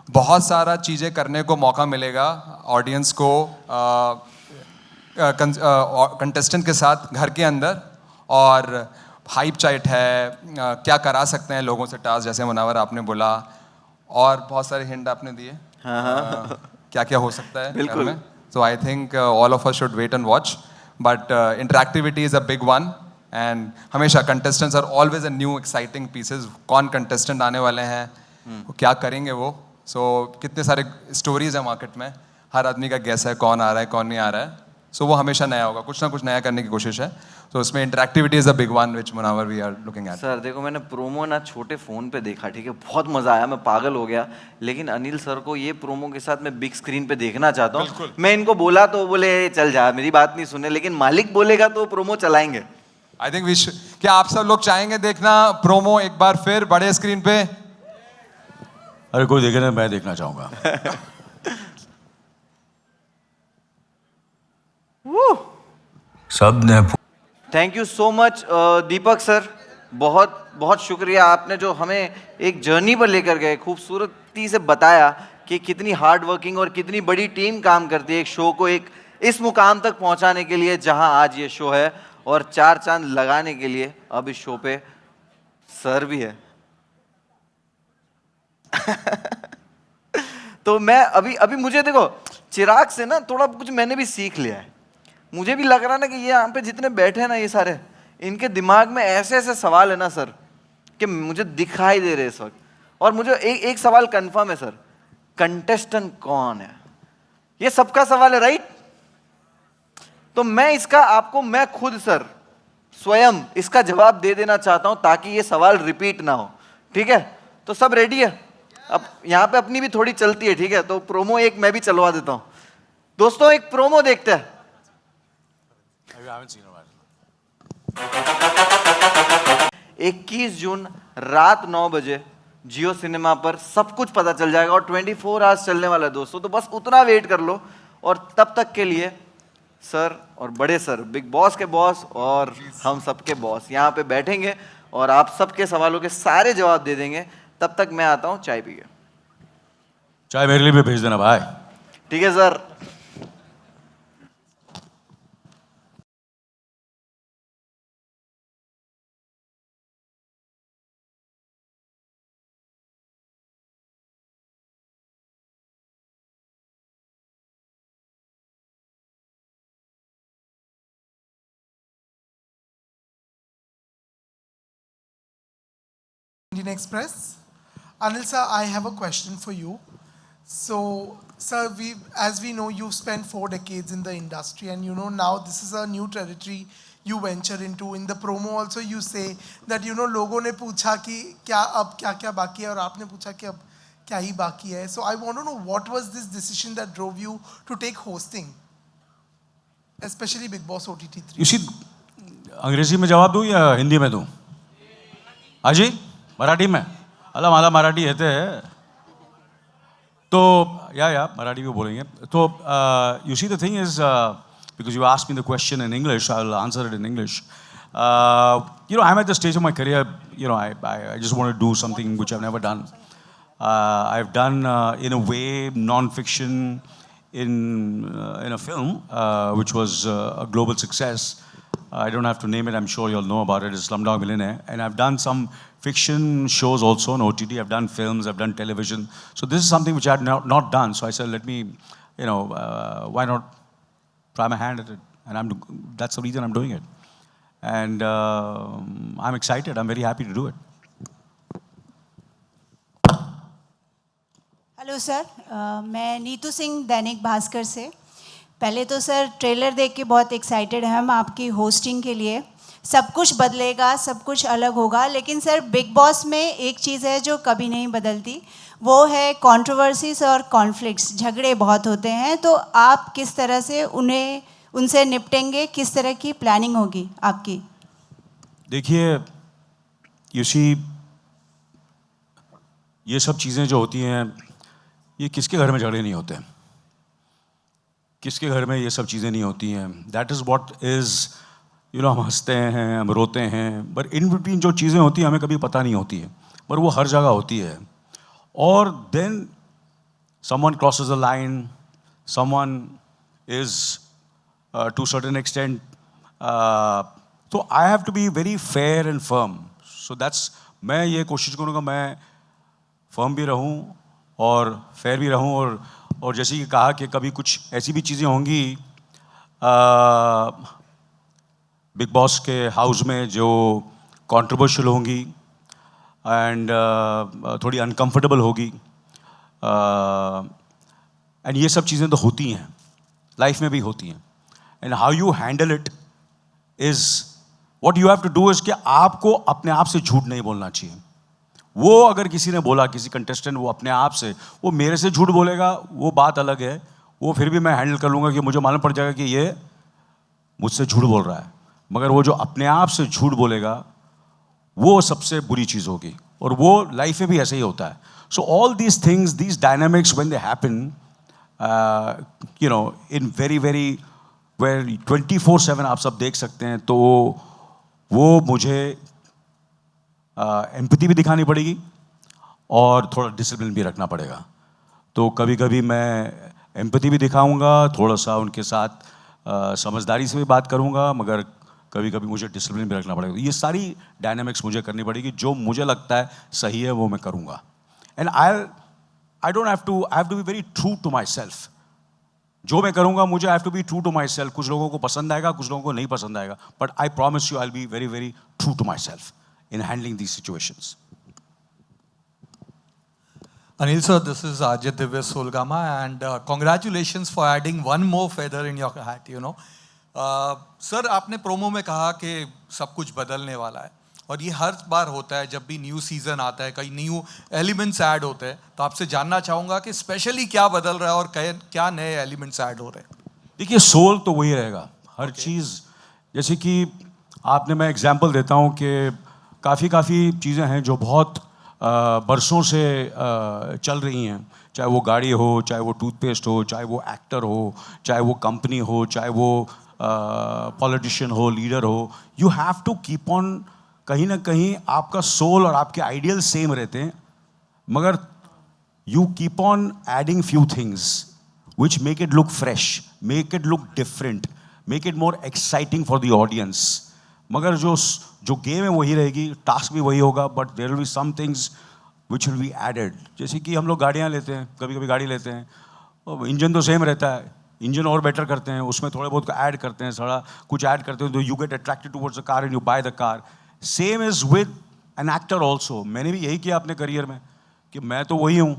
बहुत सारा चीज़ें करने को मौका मिलेगा ऑडियंस को कंटेस्टेंट के साथ घर के अंदर, और हाइप चाइट है, क्या करा सकते हैं लोगों से टास्क, जैसे मुनावर आपने बोला, और बहुत सारे हिंट आपने दिए क्या क्या हो सकता है बिल्कुल में। So I think all of us should wait and watch, but interactivity is a big one and हमेशा contestants are always a new exciting pieces. कौन कंटेस्टेंट आने वाले हैं, वो क्या करेंगे वो, सो कितने सारे स्टोरीज है मार्केट में, हर आदमी का गैस है कौन आ रहा है कौन नहीं आ रहा है, सो वो हमेशा नया होगा, कुछ ना कुछ नया करने की कोशिश है। तो उसमें interactivity is a big one which Munawar we are looking at. Sir देखो, मैंने प्रोमो ना छोटे फ़ोन पे देखा, ठीक है, बहुत मज़ा आया, मैं पागल हो गया। लेकिन अनिल सर को ये प्रोमो के साथ मैं बिग स्क्रीन पे देखना चाहता हूँ। मैं इनको बोला तो बोले चल जा, मेरी बात नहीं सुने, लेकिन मालिक बोलेगा तो प्रोमो चलाएंगे। आई थिंक क्या आप सब लोग चाहेंगे देखना प्रोमो एक बार फिर बड़े स्क्रीन पे? अरे कोई देखे ना, मैं देखना चाहूँगा। सब ने thank you so much Deepak sir, बहुत बहुत शुक्रिया। आपने जो हमें एक जर्नी पर लेकर गए, खूबसूरती से बताया कि कितनी हार्ड वर्किंग और कितनी बड़ी टीम काम करती है एक शो को एक इस मुकाम तक पहुंचाने के लिए जहां आज ये शो है, और 4 चांद लगाने के लिए अब इस शो पे सर भी है। तो मैं अभी मुझे देखो, चिराग से ना थोड़ा कुछ मैंने भी सीख लिया है। मुझे भी लग रहा ना कि ये यहाँ पे जितने बैठे हैं ना, ये सारे, इनके दिमाग में ऐसे ऐसे सवाल है ना सर कि मुझे दिखाई दे रहे इस वक्त। और मुझे एक सवाल कंफर्म है सर, कंटेस्टेंट कौन है, ये सबका सवाल है, राइट? तो मैं इसका आपको मैं खुद सर स्वयं इसका जवाब दे देना चाहता हूं ताकि ये सवाल रिपीट ना हो, ठीक है? तो सब रेडी है? अब यहाँ पे अपनी भी थोड़ी चलती है, ठीक है? तो प्रोमो एक मैं भी चलवा देता हूं। दोस्तों एक प्रोमो देखते हैं। 21 जून रात 9 बजे जियो सिनेमा पर सब कुछ पता चल जाएगा और 24 आवर्स चलने वाला है दोस्तों। तो बस उतना वेट कर लो, और तब तक के लिए सर और बड़े सर, बिग बॉस के बॉस और हम सबके बॉस यहाँ पे बैठेंगे और आप सबके सवालों के सारे जवाब दे देंगे। तब तक मैं आता हूँ चाय पी के। चाय मेरे लिए भी भेज देना भाई। ठीक है sir. Indian Express. Anil sir, I have a question for you. So, sir, as we know, you've spent 4 decades in the industry, and you know now this is a new territory you venture into. In the promo also you say that लोगों ने पूछा कि क्या अब क्या बाकी है, और आपने पूछा कि अब क्या ही बाकी है. So I want to know, what was this decision that drove you to take hosting, especially Big Boss OTT 3? अंग्रेजी में जवाब दूं या हिंदी में दूं? हाँ जी, मराठी में अला मला मराठी येते तो या मराठी भी बोलेंगे तो you see the thing is because you asked me the question in English I will answer it in English you know, I'm at the stage of my career, you know, I just want to do something which I've never done. I've done in a way non-fiction in a film which was a global success. I don't have to name it, I'm sure you'll know about it. It's Slumdog Millionaire. And I've done some fiction shows also on OTT. I've done films, I've done television. So this is something which I had not done. So I said, let me, you know, why not try my hand at it? And that's the reason I'm doing it. And I'm excited. I'm very happy to do it. Hello sir, मैं नीतू सिंह दैनिक भास्कर से। पहले तो सर ट्रेलर देख के बहुत एक्साइटेड हैं हम आपकी होस्टिंग के लिए। सब कुछ बदलेगा, सब कुछ अलग होगा, लेकिन सर बिग बॉस में एक चीज़ है जो कभी नहीं बदलती, वो है कंट्रोवर्सीज और कॉन्फ्लिक्ट्स। झगड़े बहुत होते हैं, तो आप किस तरह से उनसे निपटेंगे, किस तरह की प्लानिंग होगी आपकी? देखिए यू सी, ये सब चीज़ें जो होती हैं, ये किसके घर में झगड़े नहीं होते, किसके घर में ये सब चीज़ें नहीं होती हैं। That is what is, you know, हम हंसते हैं, हम रोते हैं, बट इन बिटवीन जो चीज़ें होती हैं हमें कभी पता नहीं होती है, पर वो हर जगह होती है। और then someone crosses the line, someone is to a certain extent, so I have to be very fair and firm. So that's, मैं ये कोशिश करूँगा मैं फर्म भी रहूँ और फेयर भी रहूँ। और जैसे कि कहा कि कभी कुछ ऐसी भी चीज़ें होंगी बिग बॉस के हाउस में जो कंट्रोवर्शियल होंगी एंड थोड़ी अनकंफर्टेबल होगी, एंड ये सब चीज़ें तो होती हैं, लाइफ में भी होती हैं। And how you handle it is what you have to do is कि आपको अपने आप से झूठ नहीं बोलना चाहिए। वो अगर किसी ने बोला, किसी कंटेस्टेंट, वो अपने आप से, वो मेरे से झूठ बोलेगा, वो बात अलग है, वो फिर भी मैं हैंडल कर लूँगा कि मुझे मालूम पड़ जाएगा कि ये मुझसे झूठ बोल रहा है। मगर वो जो अपने आप से झूठ बोलेगा वो सबसे बुरी चीज़ होगी, और वो लाइफ में भी ऐसे ही होता है। So all these things, these dynamics when they happen, you know, in very very very 24/7 आप सब देख सकते हैं, तो वो मुझे एम्पैथी भी दिखानी पड़ेगी और थोड़ा डिसिप्लिन भी रखना पड़ेगा। तो कभी कभी मैं एम्पैथी भी दिखाऊंगा, थोड़ा सा उनके साथ समझदारी से भी बात करूंगा, मगर कभी कभी मुझे डिसिप्लिन भी रखना पड़ेगा। ये सारी डायनामिक्स मुझे करनी पड़ेगी, जो मुझे लगता है सही है वो मैं करूंगा। And I don't have to be very true to my self. जो मैं करूंगा मुझे have to be true to my self. कुछ लोगों को पसंद आएगा, कुछ लोगों को नहीं पसंद आएगा, but I promise you I will be very very true to my self in handling these situations. Anil sir, this is Ajit Divya Solgama, and congratulations for adding one more feather in your hat, you know. Sir, आपने प्रोमो में कहा कि सब कुछ बदलने वाला है, और ये हर बार होता है जब भी न्यू सीजन आता है, कई न्यू एलिमेंट्स ऐड होते हैं। तो आपसे जानना चाहूँगा कि स्पेशली क्या बदल रहा है और क्या नए एलिमेंट्स ऐड हो रहे हैं? देखिए, सोल तो वही रहेगा हर चीज़। जैसे कि आपने, मैं एग्जांपल देता हूँ कि काफ़ी चीज़ें हैं जो बहुत बरसों से चल रही हैं, चाहे वो गाड़ी हो, चाहे वो टूथपेस्ट हो, चाहे वो एक्टर हो, चाहे वो कंपनी हो, चाहे वो पॉलिटिशियन हो, लीडर हो। You have to keep on, कहीं ना कहीं आपका सोल और आपके आइडियल सेम रहते हैं, मगर you keep on adding few things which make it look fresh, make it look different, make it more exciting for the audience. मगर जो गेम है वही रहेगी, टास्क भी वही होगा, but there will be some things which will be added. जैसे कि हम लोग गाड़ियाँ लेते हैं, कभी कभी गाड़ी लेते हैं, और इंजन तो सेम रहता है, इंजन और बेटर करते हैं, उसमें थोड़े बहुत ऐड करते हैं, थोड़ा कुछ ऐड करते हैं, तो you get attracted towards the car and you by the car. Same is with an actor also. मैंने भी यही किया अपने करियर में कि मैं तो वही हूँ,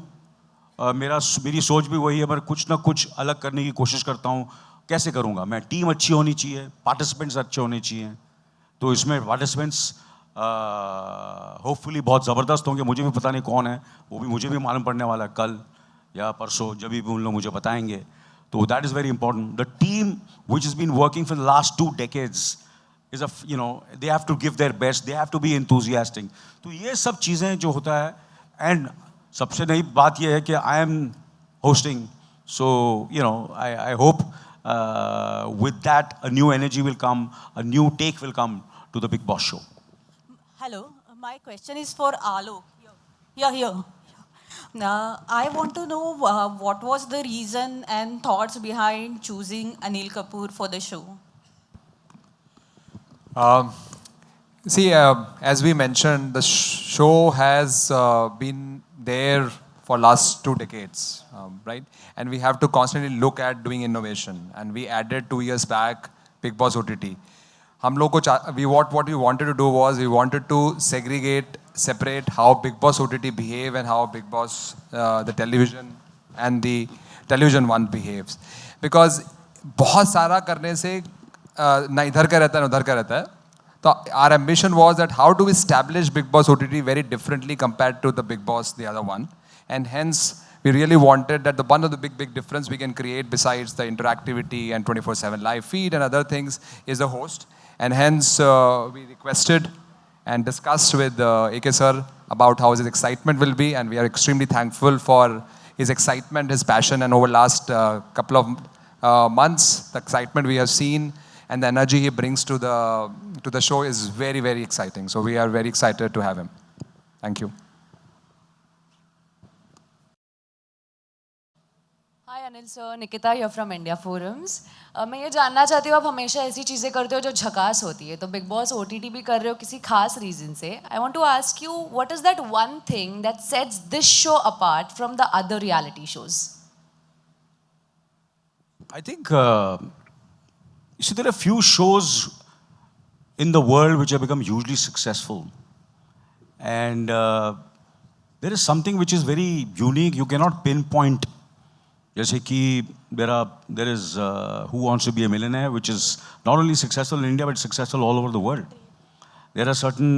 मेरी सोच भी वही है, पर कुछ ना कुछ अलग करने की कोशिश करता हूँ। कैसे करूँगा मैं? टीम अच्छी होनी चाहिए, पार्टिसिपेंट्स अच्छे होने चाहिए, तो इसमें पार्टिसिपेंट्स होपफुली बहुत ज़बरदस्त होंगे। मुझे भी पता नहीं कौन है, वो भी मुझे भी मालूम पड़ने वाला है कल या परसों, जब भी उन लोग मुझे बताएंगे। तो that is very important. The team which is been working for the last 2 decades is a, you know, they have to give their best, they have to be enthusiastic. तो ये सब चीज़ें जो होता है, and सबसे नई बात ये है कि I am hosting, so you know, I hope with that a new energy will come, a new take will come to the Big Boss show. Hello, my question is for Alok. Here. I want to know what was the reason and thoughts behind choosing Anil Kapoor for the show? See, as we mentioned, the show has been there for last 2 decades, right? And we have to constantly look at doing innovation. And we added 2 years back Big Boss OTT. What we wanted to do was we wanted to separate how Big Boss OTT behave and how Big Boss the television and the television one behaves. Because बहुत सारा करने से ना इधर का रहता है ना उधर का रहता है. So our ambition was that how do we establish Big Boss OTT very differently compared to the Big Boss, the other one. And hence, we really wanted that the one of the big difference we can create besides the interactivity and 24/7 live feed and other things is the host. And hence, we requested and discussed with AK sir about how his excitement will be. And we are extremely thankful for his excitement, his passion. And over last couple of months, the excitement we have seen and the energy he brings to the show is very, very exciting. So we are very excited to have him. Thank you. Hi Anil sir, Nikita here from India forums. मैं ये जानना चाहती हूँ, आप हमेशा ऐसी चीज़ें करते हो जो झकास होती है, तो बिग बॉस OTT भी कर रहे हो किसी खास रीज़न से. I want to ask you, what is that one thing that sets this show apart from the other reality shows? I think, you see, there are few shows in the world which have become hugely successful. And there is something which is very unique, you cannot pinpoint. जैसे कि there is Who Wants to Be a Millionaire, which is not only successful in India, but successful all over the world. There are certain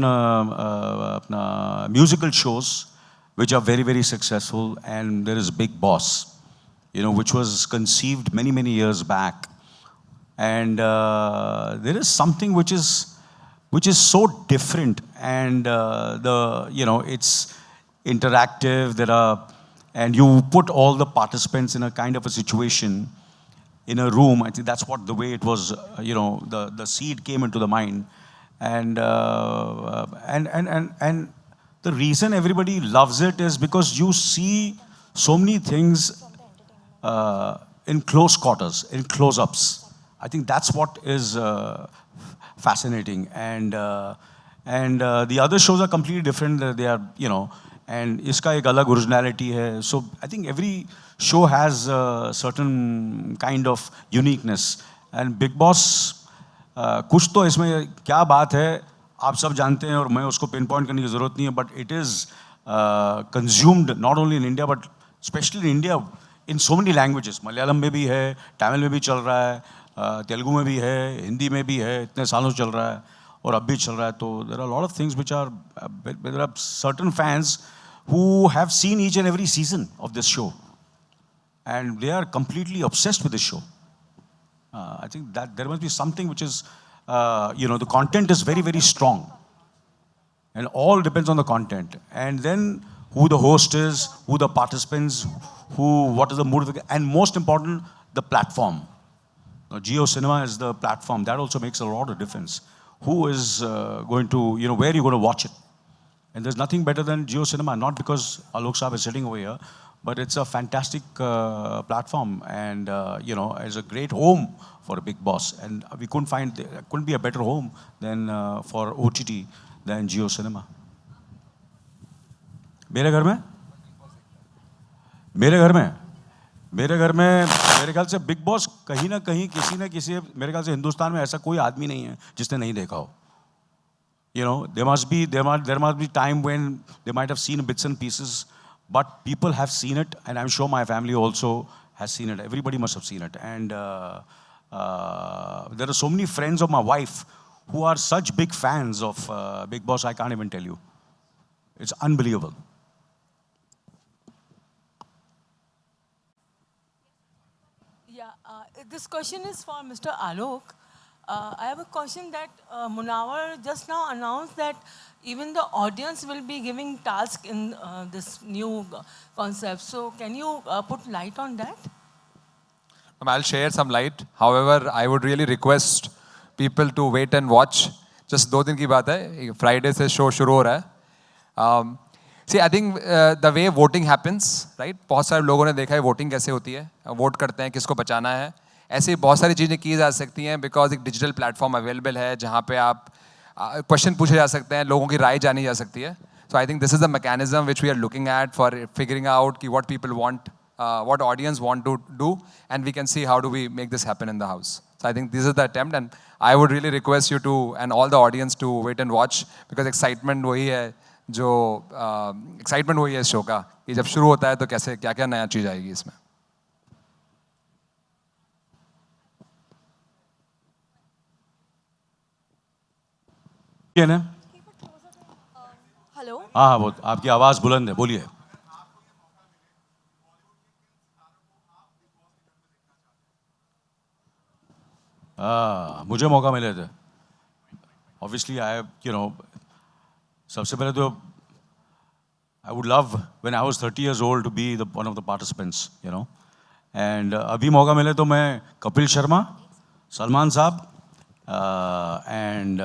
musical shows which are very, very successful, and there is Big Boss, you know, which was conceived many, many years back. And there is something which is so different, and it's interactive. And you put all the participants in a kind of a situation in a room. I think that's what the way it was. The seed came into the mind, and the reason everybody loves it is because you see so many things in close quarters, in close-ups. I think that's what is fascinating. And the other shows are completely different. They are, and iska ek alag originality hai. So I think every show has a certain kind of uniqueness. And Big Boss, कुछ तो इसमें क्या बात है आप सब जानते हैं और मैं उसको pinpoint करने की ज़रूरत नहीं है. But it is consumed not only in India but especially in India in so many languages. Malayalam में भी है, तमिल में भी चल रहा है, तेलुगु में भी है, हिंदी में भी है, इतने सालों से चल रहा है और अब भी चल रहा है. तो there are a lot of things which are, there are certain fans who have seen each and every season of this show, and they are completely obsessed with this show. I think that there must be something which is, the content is very, very strong, and all depends on the content. And then who the host is, who the participants, what is the mood of the, and most important, the platform. Jio Cinema is the platform. That also makes a lot of difference. Who is going to, where are you going to watch it? And there's nothing better than Jio Cinema, not because Alok Saab is sitting over here, but it's a fantastic platform, and it's a great home for a Big Boss. And we couldn't be a better home than for OTT than Jio Cinema. मेरे घर में मेरे ख्याल से बिग बॉस कहीं ना कहीं किसी न किसी, मेरे ख्याल से हिंदुस्तान में ऐसा कोई आदमी नहीं है जिसने नहीं देखा हो. There must be time when they might have seen bits and pieces, but people have seen it, and I'm sure my family also has seen it. Everybody must have seen it. And there are so many friends of my wife who are such big fans of Big Boss, I can't even tell you. It's unbelievable. Yeah, this question is for Mr. Alok. I have a question that Munawar just now announced that even the audience will be giving task in this new concept. So can you put light on that? I'll share some light. However, I would really request people to wait and watch. Just 2 दिन की बात है. Friday से show शुरू हो रहा है. See, I think the way voting happens, right? बहुत सारे लोगों ने देखा है voting कैसे होती है. वोट करते हैं किसको बचाना है. ऐसे बहुत सारी चीज़ें की जा सकती हैं बिकॉज एक डिजिटल प्लेटफॉर्म अवेलेबल है जहाँ पे आप क्वेश्चन पूछे जा सकते हैं, लोगों की राय जानी जा सकती है. So I think this is the mechanism which we are looking at for figuring out कि what people want, what audience want to do, and we can see how do we make this happen in the house. So I think this is the attempt, and I would really request you to, and all the audience to wait and watch, because excitement वही है जो excitement वही है इस शो का कि जब शुरू होता है तो कैसे क्या क्या नया चीज़ आएगी इसमें. ये ना हेलो. हाँ वो आपकी आवाज़ बुलंद है, बोलिए. मुझे मौका मिले थे. ऑब्वियसली सबसे पहले तो I would love when I was 30 years old to be one of the participants, and अभी मौका मिले तो मैं कपिल शर्मा, सलमान साहब एंड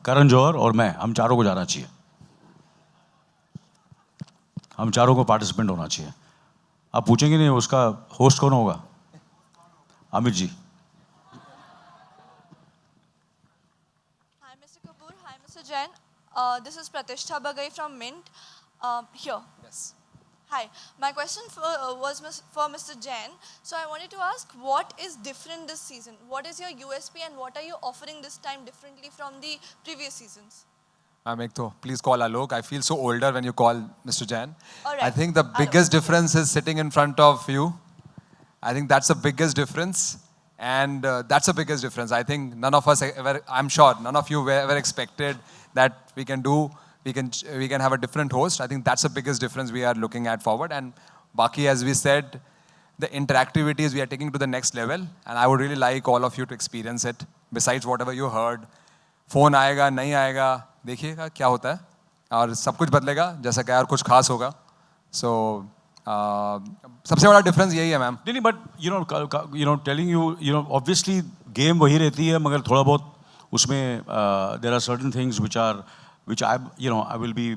करण जौहर और मैं, हम चारों को जाना चाहिए. हम चारों को पार्टिसिपेंट होना चाहिए. आप पूछेंगे नहीं उसका होस्ट कौन होगा? Amit ji. Jain. This is Pratishtha Bagai from Mint. Here. Yes. Hi. My question was for Mr. Jain. So I wanted to ask, what is different this season? What is your USP and what are you offering this time differently from the previous seasons? Please call Alok. I feel so older when you call Mr. Jain. All right. I think the biggest difference is sitting in front of you. I think that's the biggest difference. And that's the biggest difference. I think none of us ever, I'm sure none of you ever expected that we can have a different host. I think that's the biggest difference we are looking at forward. And Baki, as we said, the interactivities we are taking to the next level. And I would really like all of you to experience it. Besides whatever you heard, phone आएगा नहीं आएगा देखिएगा क्या होता है और सब कुछ बदलेगा जैसा क्या और कुछ खास होगा. So सबसे बड़ा डिफरेंस यही है मैम. नहीं but telling you obviously game वही रहती है मगर थोड़ा बहुत उसमें there are certain things which I will be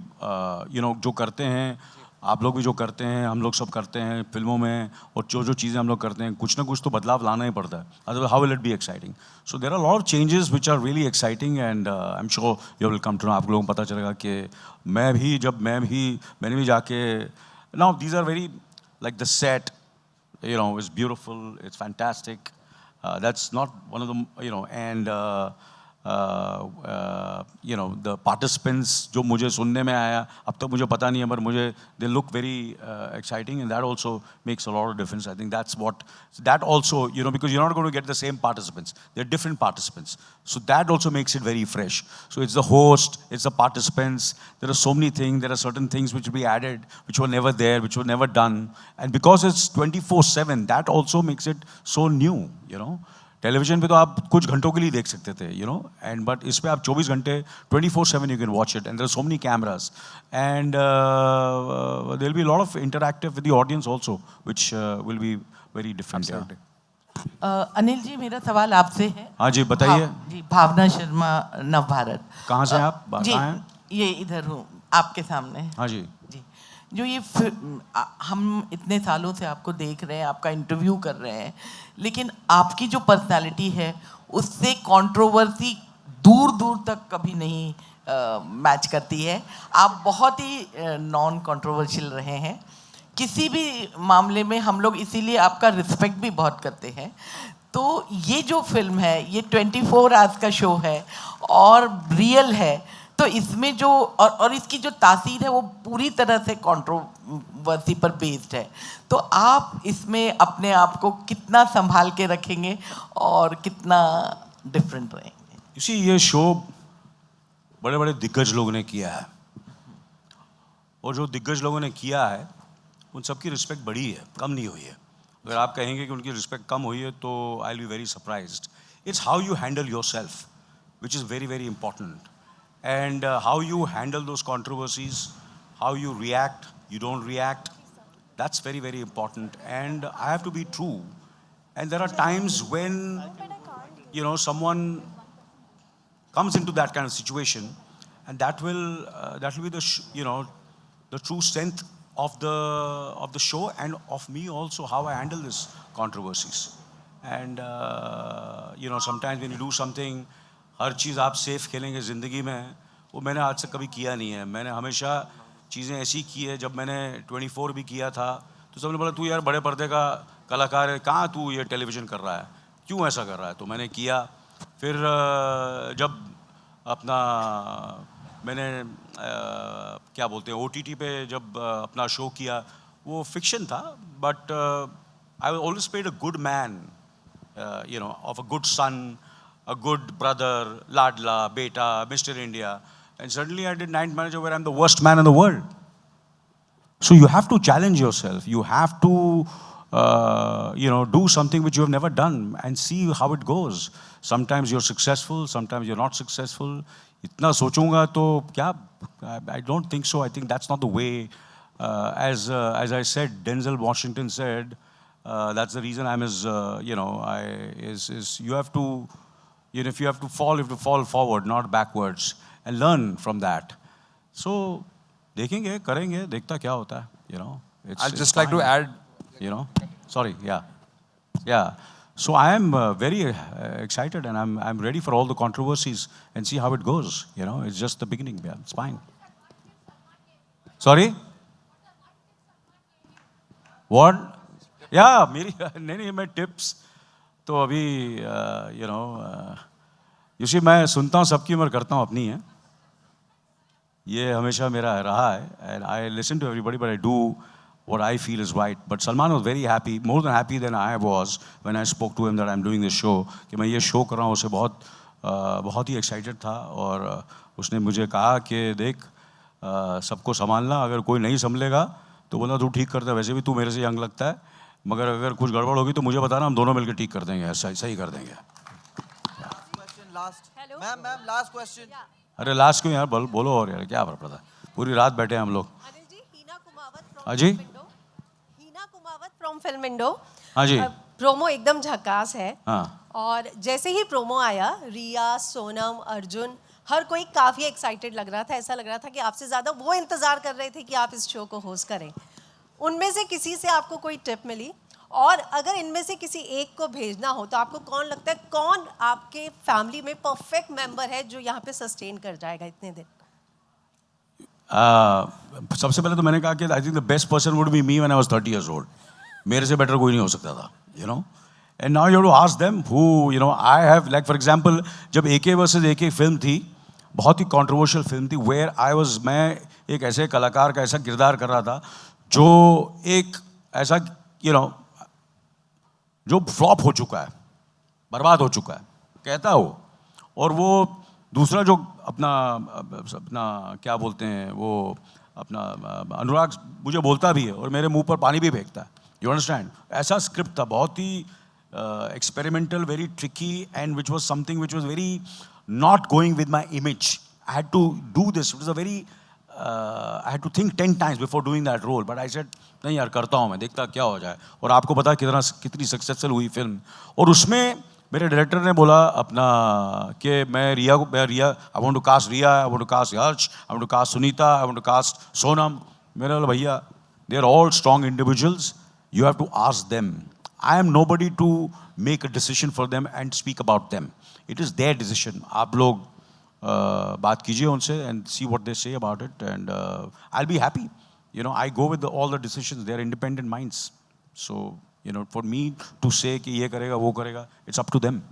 जो करते हैं आप लोग भी जो करते हैं हम लोग सब करते हैं फिल्मों में और जो चीज़ें हम लोग करते हैं कुछ ना कुछ तो बदलाव लाना ही पड़ता है. Otherwise how will it be exciting. So there are lot of changes which are really exciting and I am sure you will come to know. आप लोगों को पता चलेगा कि मैंने भी जाके now these are very like the set is beautiful, it's fantastic. That's not one of the and the participants जो मुझे सुनने में आया अब तक मुझे पता नहीं है पर मुझे they look very exciting and that also makes a lot of difference. I think that also because you're not going to get the same participants, they're different participants, so that also makes it very fresh. So it's the host, it's the participants, there are so many things, there are certain things which will be added which were never there, which were never done, and because it's 24/7 that also makes it so new. Television पे तो आप कुछ घंटों के लिए देख सकते थे एंड बट इस पे आप 24 घंटे 24/7 you can watch it and there are so many cameras and there will be lot of interactive with the audience also which will be very different. Anil ji मेरा सवाल आपसे है. हाँ जी बताइए. जी भावना शर्मा नवभारत. कहाँ से आप जी कहाँ हैं? ये इधर हूँ आपके सामने. हाँ जी. जी जो ये हम इतने सालों से आपको देख रहे हैं, आपका इंटरव्यू कर रहे हैं, लेकिन आपकी जो पर्सनालिटी है उससे कंट्रोवर्सी दूर दूर तक कभी नहीं मैच करती है. आप बहुत ही नॉन कंट्रोवर्शियल रहे हैं किसी भी मामले में. हम लोग इसीलिए आपका रिस्पेक्ट भी बहुत करते हैं. तो ये जो फिल्म है ये 24 आवर्स का शो है और रियल है, तो इसमें जो और इसकी जो तासीर है वो पूरी तरह से कंट्रोवर्सी पर बेस्ड है. तो आप इसमें अपने आप को कितना संभाल के रखेंगे और कितना डिफरेंट रहेंगे? इसी ये शो बड़े बड़े दिग्गज लोगों ने किया है और जो दिग्गज लोगों ने किया है उन सबकी रिस्पेक्ट बढ़ी है, कम नहीं हुई है. अगर आप कहेंगे कि उनकी रिस्पेक्ट कम हुई है तो आई will be very surprised. It's how you handle yourself, which is very, very important. And how you handle those controversies, how you react, you don't react, that's very, very important. And I have to be true. And there are times when, someone comes into that kind of situation, and that will be the true strength of the show and of me also, how I handle this controversies. And sometimes when you do something, हर चीज़ आप सेफ खेलेंगे ज़िंदगी में, वो मैंने आज तक कभी किया नहीं है. मैंने हमेशा चीज़ें ऐसी की है. जब मैंने 24 भी किया था तो सबने बोला तू यार बड़े पर्दे का कलाकार है, कहाँ तू ये टेलीविज़न कर रहा है, क्यों ऐसा कर रहा है. तो मैंने किया. फिर जब अपना मैंने क्या बोलते हैं OTT पे जब अपना शो किया, वो फिक्शन था, but I always played a good man, of a good son, a good brother, Ladla, Beta, Mr. India. And suddenly I did Night Manager where I'm the worst man in the world. So you have to challenge yourself. You have to, do something which you have never done and see how it goes. Sometimes you're successful, sometimes you're not successful. इतना सोचूंगा तो क्या? I don't think so. I think that's not the way. As I said, Denzel Washington said, that's the reason I'm his, you have to, if you have to fall, you have to fall forward, not backwards, and learn from that. So, देखेंगे, करेंगे, देखता क्या होता है, I'd just like to add, sorry, yeah. So I am very excited, and I'm ready for all the controversies and see how it goes. It's just the beginning. Yeah, it's fine. Sorry? What? Yeah, मेरी नहीं मैं tips तो अभी you see मैं सुनता हूँ सबकी उम्र करता हूँ अपनी है. ये हमेशा मेरा रहा है, and I listen to everybody, but I do what I feel is right. But Salman was very happy, more than happy than I was when I spoke to him that I'm doing this show. कि मैं ये show कर रहा हूँ, उसे बहुत ही excited था, और उसने मुझे कहा कि देख सबको संभालना, अगर कोई नहीं संभलेगा तो बोला तू ठीक करता है, वैसे भी तू मेरे से यंग लगता है, मगर अगर कुछ गड़बड़ होगी तो मुझे बताना, हम दोनों मिलकर ठीक कर देंगे, सही कर देंगे. Ma'am last question. अरे लास्ट क्यों यार, बोलो और यार क्या फर्क पड़ता है, पूरी रात बैठे हैं हम लोग. हाँ जी, हीना कुमावत फ्रॉम फिल्म इंडो. हाँ जी. प्रोमो एकदम झकास है. हाँ. और जैसे ही प्रोमो आया, रिया, सोनम, अर्जुन, हर कोई काफ़ी एक्साइटेड लग रहा था. ऐसा लग रहा था कि आपसे ज़्यादा वो इंतज़ार कर रहे थे कि आप इस शो को होस्ट करें. उनमें से किसी से आपको कोई टिप मिली, और अगर इनमें से किसी एक को भेजना हो तो आपको कौन लगता है, कौन आपके फैमिली में परफेक्ट मेंबर है जो यहाँ पे सस्टेन कर जाएगा इतने दिन? सबसे पहले तो मैंने कहा कि आई think the best person would be me when I was 30 years old. मेरे से बेटर कोई नहीं हो सकता था, and now you have to ask them who, I have, like for example जब AK वर्सेस AK फिल्म थी, बहुत ही कंट्रोवर्शियल फिल्म थी, वेयर मैं एक ऐसे कलाकार का ऐसा किरदार कर रहा था जो एक ऐसा जो फ्लॉप हो चुका है, बर्बाद हो चुका है, कहता हो, और वो दूसरा जो अपना क्या बोलते हैं, वो अपना अनुराग मुझे बोलता भी है और मेरे मुंह पर पानी भी फेंकता है. You understand? ऐसा स्क्रिप्ट था, बहुत ही experimental, very tricky, and which was something which was very not going with my image. I had to do this. It was a very, I had to think 10 times before doing that role. But I said, नहीं यार करता हूँ मैं, देखता क्या हो जाए. और आपको पता है कितनी सक्सेसफुल हुई फिल्म. और उसमें मेरे डायरेक्टर ने बोला अपना कि मैं रिया, I want to cast Riya, I want to cast Yash, I want to cast Sunita, I want to cast Sonam. मैंने बोला भैया, they are all strong individuals. You have to ask them. I am nobody to make a decision for them and speak about them. It is their decision. आप लोग बात कीजिए उनसे and see what they say about it, and I'll be happy. I go with all the decisions. They are independent minds. So, for me to say कि ये करेगा वो करेगा, it's up to them.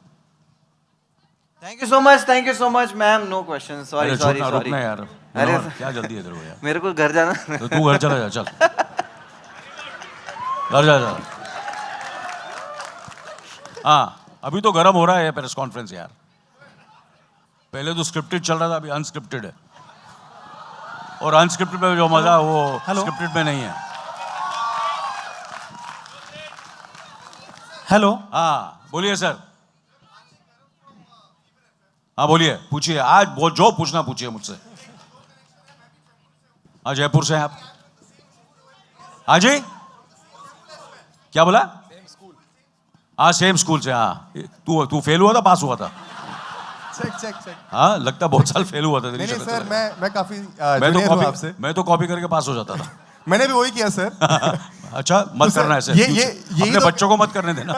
Thank you so much, ma'am. No questions. Sorry. रुकना यार. अरे क्या जल्दी है तेरे को यार? मेरे को घर जाना. तो तू घर चला जा, चल. घर जा. हाँ, अभी तो गर्म हो रहा है प्रेस कॉन्फ्रेंस यार. पहले तो स्क्रिप्टेड चल रहा था, अभी अनस्क्रिप्टेड है. और अनस्क्रिप्टेड में जो मजा है वो स्क्रिप्टेड में नहीं है. हेलो. हाँ बोलिए सर. हाँ बोलिए, पूछिए, आज जो पूछना पूछिए मुझसे। हाँ, जयपुर से हैं आप? हाँ जी, क्या बोला? हाँ, सेम स्कूल से। हाँ, तू फेल हुआ था, पास हुआ था? चेक। हाँ, लगता बहुत साल फेल हुआ था। नहीं सर, मैं काफी मैं तो जूनियर हूँ आपसे। मैं तो कॉपी करके पास हो जाता था। मैंने भी वही किया सर। अच्छा, मत तो करना ऐसे। यही अपने तो- बच्चों को मत करने देना।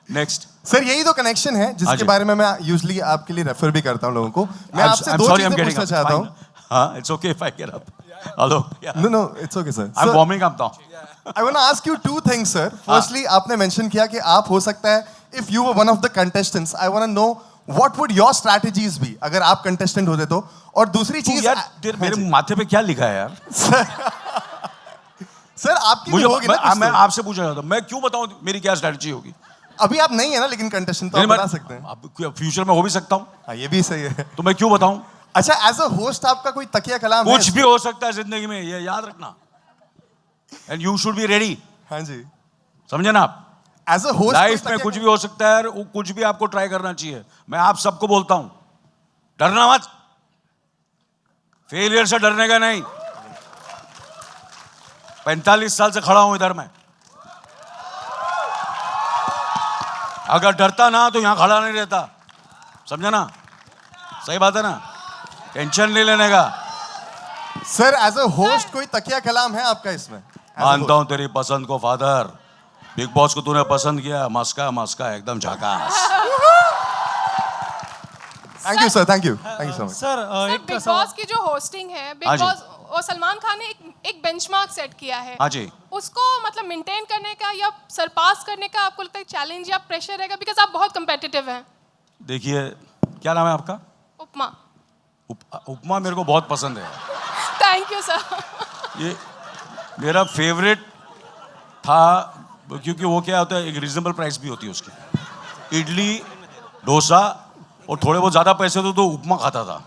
नेक्स्ट सर, यही तो कनेक्शन है हाँ जिसके जी। बारे में मैं यूजुअली आपके लिए रेफर भी करता हूँ लोगों को। मैं आपसे दो चीजें पूछना चाहता हूँ। हाँ, it's okay if I get up. Hello. No, it's okay sir. I am warming up now. I want to ask you two things, sir. Firstly, आपने mention किया कि आप हो सकता है if you were one of the contestants, I want to know what would your strategies be अगर आप contestant होते तो। और दूसरी चीज यार, मेरे माथे पे क्या लिखा है यार? सर आपकी मुझे भी होगी ना कुछ मैं तो। आपसे पूछना चाहता हूँ, मैं क्यों बताऊँ मेरी क्या स्ट्रेटजी होगी? अभी आप नहीं है ना, लेकिन contestant तो आप बता सकते हैं। अब फ्यूचर में हो भी सकता हूँ। हाँ, ये भी सही है। तो मैं क्यों बताऊँ? अच्छा, एज अ होस्ट आपका कोई तकिया कलाम है? कुछ भी हो सकता है जिंदगी में, ये याद रखना। And you should be ready. हाँ जी। समझे ना आप? एज अ होस्ट लाइफ में कुछ भी हो सकता है, कुछ भी आपको ट्राई करना चाहिए। मैं आप सबको बोलता हूं, डरना मत। फेलियर से डरने का नहीं। 45 साल से खड़ा हूं इधर मैं। अगर डरता ना तो यहां खड़ा नहीं रहता। समझा ना? सही बात है ना? टेंशन नहीं लेने का। सर, एज अ होस्ट कोई तकिया कलाम है आपका इसमें? मानता हूं तेरी पसंद को फादर। बिग बॉस को तूने पसंद किया, मस्का एकदम झकास। Thank you sir, thank you so much. Sir big boss की जो होस्टिंग है, बिग हाँ जी। बॉस और सलमान खान ने एक बेंचमार्क सेट किया है। हाँ जी। उसको मतलब मेंटेन करने का या सरपास करने का आपको लगता है चैलेंज या प्रेशर रहेगा, बिकॉज आप बहुत कम्पिटिटिव हैं? देखिए, क्या नाम है आपका? उपमा। उपमा मेरे को बहुत पसंद है। Thank you sir. ये मेरा फेवरेट था, क्योंकि वो क्या होता है, एक रीजनेबल प्राइस भी होती है उसकी। इडली, डोसा और थोड़े बहुत ज़्यादा पैसे तो उपमा खाता था।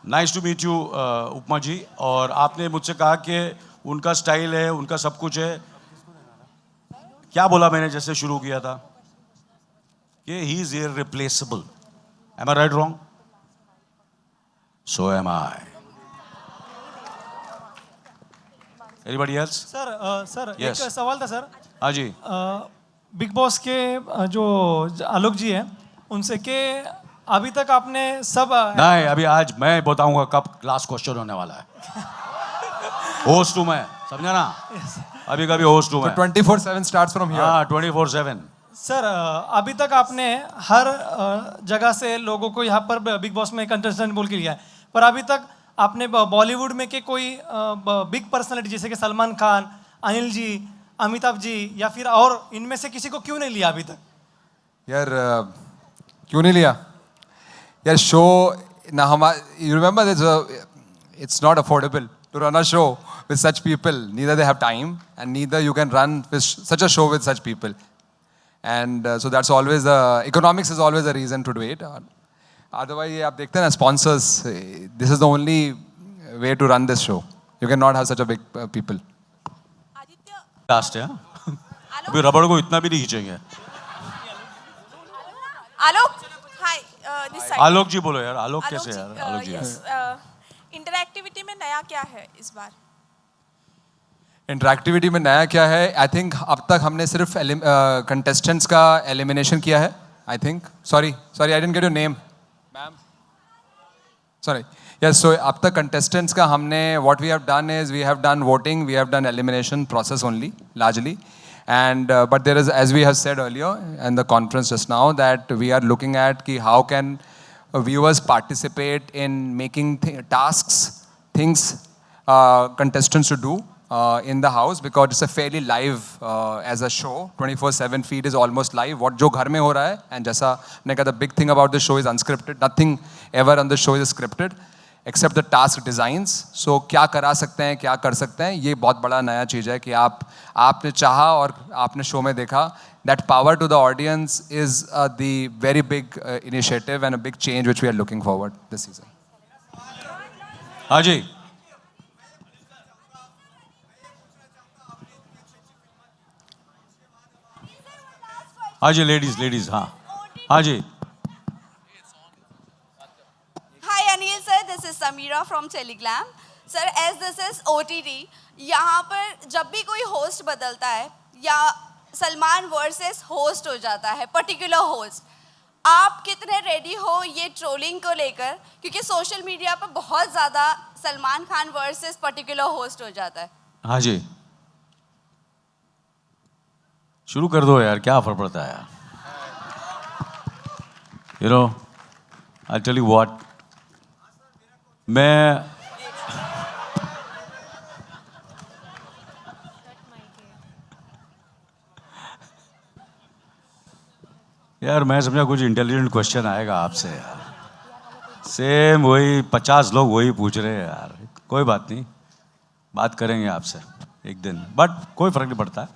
नाइस टू मीट यू उपमा जी। और आपने मुझसे कहा कि उनका स्टाइल है, उनका सब कुछ है। क्या बोला मैंने जैसे शुरू किया था कि he is irreplaceable. Am I right wrong? So am I. Anybody else? Sir Yes. एक सवाल था सर। हाँ जी। बिग बॉस के जो आलोक जी हैं, उनसे कि अभी तक आपने सब नहीं, अभी आज मैं बताऊंगा कब लास्ट क्वेश्चन होने वाला है। होस्ट हूं मैं, समझा ना? अभी कभी होस्ट हूं मैं। 24/7 starts from here. हाँ, 24/7। सर अभी तक आपने हर जगह से लोगों को यहाँ पर बिग बॉस में कंटेस्टेंट बोल के लिया है, पर अभी तक आपने बॉलीवुड में के कोई बिग पर्सनालिटी जैसे कि सलमान खान, अनिल जी, अमिताभ जी या फिर और इनमें से किसी को क्यों नहीं लिया अभी तक? यार क्यों नहीं लिया यार? शो ना हमारा, you remember this, it's not affordable to run a show with such people. Neither they have time and neither you can run with such a show with such people. And so that's always the economics is always a reason to do it. Otherwise, ये आप देखते हैं ना, sponsors, this is the only way to run this show. You cannot have such a big people. Last है। अभी रबड़ को इतना भी नहीं खींचेंगे। आलोक, हाय, दिस साइड। आलोक जी बोलो यार। आलोक कैसे यार? आलोक जी। इंटरएक्टिविटी में नया क्या है इस बार? इंटरएक्टिविटी में नया क्या है? आई थिंक अब तक हमने सिर्फ कंटेस्टेंट्स का एलिमिनेशन किया है। I think sorry I didn't get your name ma'am, sorry. Yes, so अब तक कंटेस्टेंट्स का हमने, what we have done is we have done voting, we have done elimination process only largely, and but there is, as we have said earlier in the conference just now, that we are looking at ki how can viewers participate in making tasks, things contestants to do in the house, because it's a fairly live as a show. 24/7 feed is almost live. What jo ghar mein ho raha hai, and jaisa maine kaha, the big thing about the show is unscripted. Nothing ever on the show is scripted except the task designs. So क्या करा सकते हैं, क्या कर सकते हैं, ये बहुत बड़ा नया चीज़ है कि आपने चाहा और आपने शो में देखा. That power to the audience is the very big initiative and a big change which we are looking forward this season. हाँ जी। हाँ जी, लेडीज, हाँ। हाँ जी। from Telegram. Sir, as this is OTT, यहाँ पर जब भी कोई होस्ट बदलता है या सलमान वर्सेस होस्ट हो जाता है, पर्टिकुलर होस्ट, आप कितने रेडी हो ये ट्रोलिंग को लेकर? क्योंकि सोशल मीडिया पर बहुत ज़्यादा Salman Khan versus particular host हो जाता है. हाँ जी, शुरू कर दो यार, क्या फर्क पड़ता है यार. You know, I'll tell you what, मैं यार मैं समझा कुछ इंटेलिजेंट क्वेश्चन आएगा आपसे यार. सेम वही 50 लोग वही पूछ रहे हैं यार. कोई बात नहीं, बात करेंगे आपसे एक दिन, बट कोई फर्क नहीं पड़ता.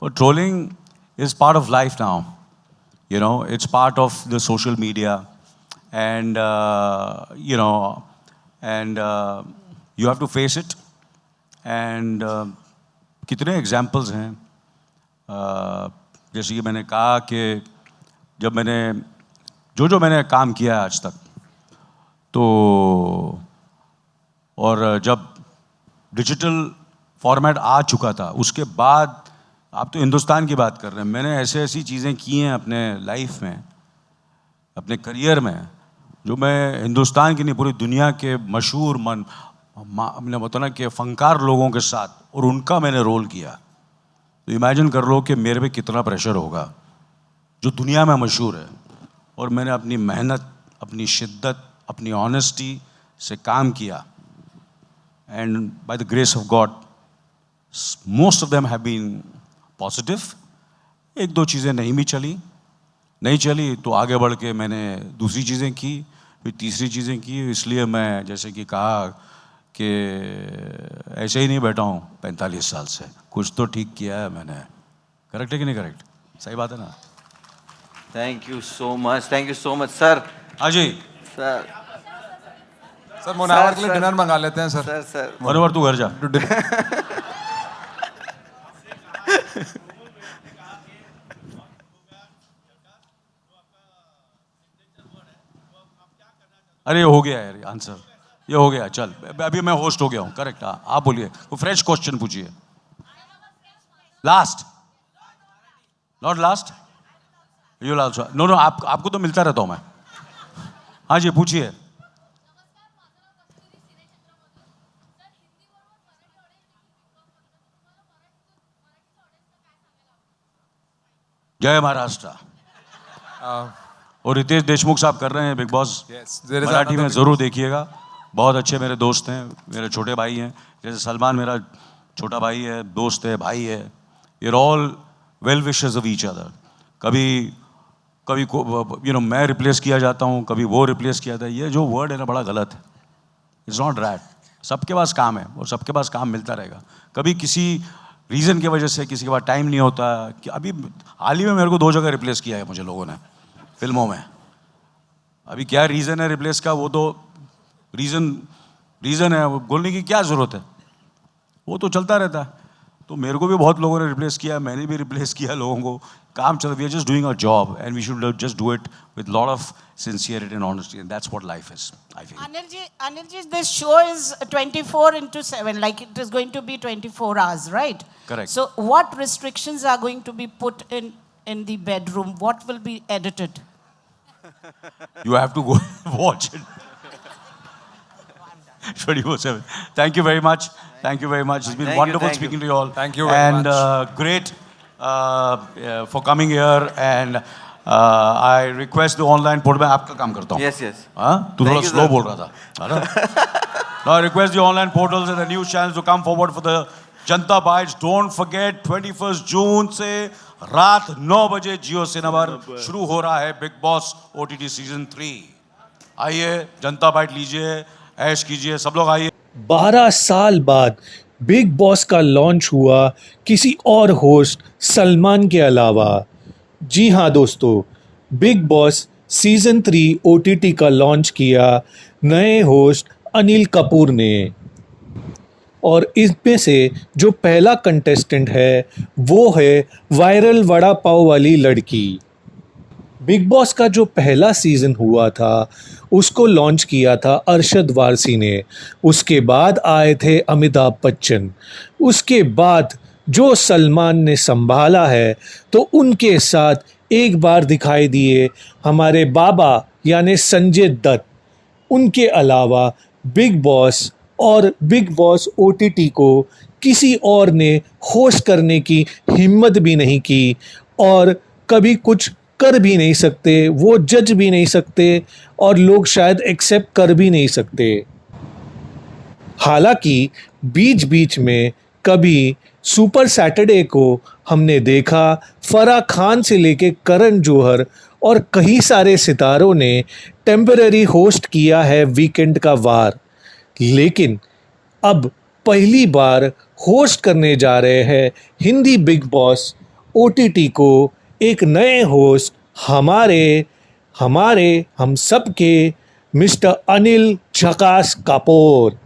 But trolling is part of life now. You know, it's part of the social media, and you know, and you have to face it. And कितने examples हैं, जैसे कि मैंने कहा कि जब मैंने जो मैंने काम किया है आज तक, तो और जब डिजिटल फॉर्मेट आ चुका था उसके बाद, आप तो हिंदुस्तान की बात कर रहे हैं, मैंने ऐसी चीज़ें की हैं अपने लाइफ में, अपने करियर में, जो मैं हिंदुस्तान की नहीं पूरी दुनिया के मशहूर मैंने बताया ना कि फनकार लोगों के साथ, और उनका मैंने रोल किया. तो इमेजिन कर लो कि मेरे पे कितना प्रेशर होगा, जो दुनिया में मशहूर है. और मैंने अपनी मेहनत, अपनी शिद्दत, अपनी ऑनेस्टी से काम किया, and by the grace of God most of them have been positive. एक दो चीज़ें नहीं चली तो आगे बढ़ के मैंने दूसरी चीज़ें की, फिर तीसरी चीज़ें की. इसलिए मैं जैसे कि कहा कि ऐसे ही नहीं बैठा हूँ 45 साल से, कुछ तो ठीक किया है मैंने. करेक्ट है कि नहीं करेक्ट? सही बात है ना? Thank you so much sir. हाँ जी सर. सर मुनावर के लिए डिनर मंगा लेते हैं सर. सर मनोहर तू घर जा. अरे ये हो गया यार आंसर, ये हो गया. चल अभी मैं होस्ट हो गया हूँ. करेक्ट. आप बोलिए, कोई फ्रेश क्वेश्चन पूछिए. Last, not last, you also. No आपको तो मिलता रहता हूँ मैं. हाँ जी पूछिए. जय महाराष्ट्र. और रितेश देशमुख साहब कर रहे हैं बिग बॉस मराठी में, ज़रूर देखिएगा. बहुत अच्छे मेरे दोस्त हैं, मेरे छोटे भाई हैं. जैसे सलमान मेरा छोटा भाई है, दोस्त है, भाई है. We are all well wishers of each other. कभी मैं रिप्लेस किया जाता हूँ, कभी वो रिप्लेस किया जाता है. ये जो वर्ड है ना बड़ा गलत है. It's not rat. सबके पास काम है और सबके पास काम मिलता रहेगा. कभी किसी रीज़न की वजह से किसी के पास टाइम नहीं होता. कि अभी हाल ही में मेरे को 2 जगह रिप्लेस किया है मुझे लोगों ने फिल्मों में. अभी क्या रीज़न है रिप्लेस का, वो तो रीज़न है, वो बोलने की क्या ज़रूरत है, वो तो चलता रहता है. तो मेरे को भी बहुत लोगों ने रिप्लेस किया, मैंने भी रिप्लेस किया लोगों को. काम चल, we are just doing our job and we should just do it with lot of sincerity and honesty, and that's what life is, I feel. Anilji, this show is 24/7, like it is going to be 24 hours, right? Correct. So what restrictions are going to be put in the bedroom? What will be edited? You have to go watch it. 24/7. Thank you very much. It's been wonderful speaking to you all. Thank you very much. And great for coming here. And I request the online portal. मैं आपका काम करता हूँ. Yes. हाँ, तू थोड़ा slow बोल रहा था. Now I request the online portals and the news channels to come forward for the Janta Bites. Don't forget 21st June से रात 9 बजे जियो सिनेमा पर शुरू हो रहा है बिग बॉस OTT सीजन 3. आइए, जनता बाइट लीजिए, ऐश कीजिए, सब लोग आइए. 12 साल बाद बिग बॉस का लॉन्च हुआ किसी और होस्ट सलमान के अलावा. जी हाँ दोस्तों, बिग बॉस सीज़न 3 OTT का लॉन्च किया नए होस्ट अनिल कपूर ने. और इसमें से जो पहला कंटेस्टेंट है वो है वायरल वड़ा पाव वाली लड़की. बिग बॉस का जो पहला सीज़न हुआ था उसको लॉन्च किया था अरशद वारसी ने, उसके बाद आए थे अमिताभ बच्चन, उसके बाद जो सलमान ने संभाला है तो उनके साथ एक बार दिखाई दिए हमारे बाबा यानी संजय दत्त। उनके अलावा बिग बॉस और बिग बॉस OTT को किसी और ने होस्ट करने की हिम्मत भी नहीं की और कभी कुछ कर भी नहीं सकते, वो जज भी नहीं सकते और लोग शायद एक्सेप्ट कर भी नहीं सकते। हालांकि बीच बीच में कभी सुपर सैटरडे को हमने देखा फराह खान से लेके करण जौहर और कई सारे सितारों ने टेम्पररी होस्ट किया है वीकेंड का वार, लेकिन अब पहली बार होस्ट करने जा रहे हैं हिंदी बिग बॉस OTT को एक नए होस्ट हम सब के मिस्टर अनिल झकास कपूर।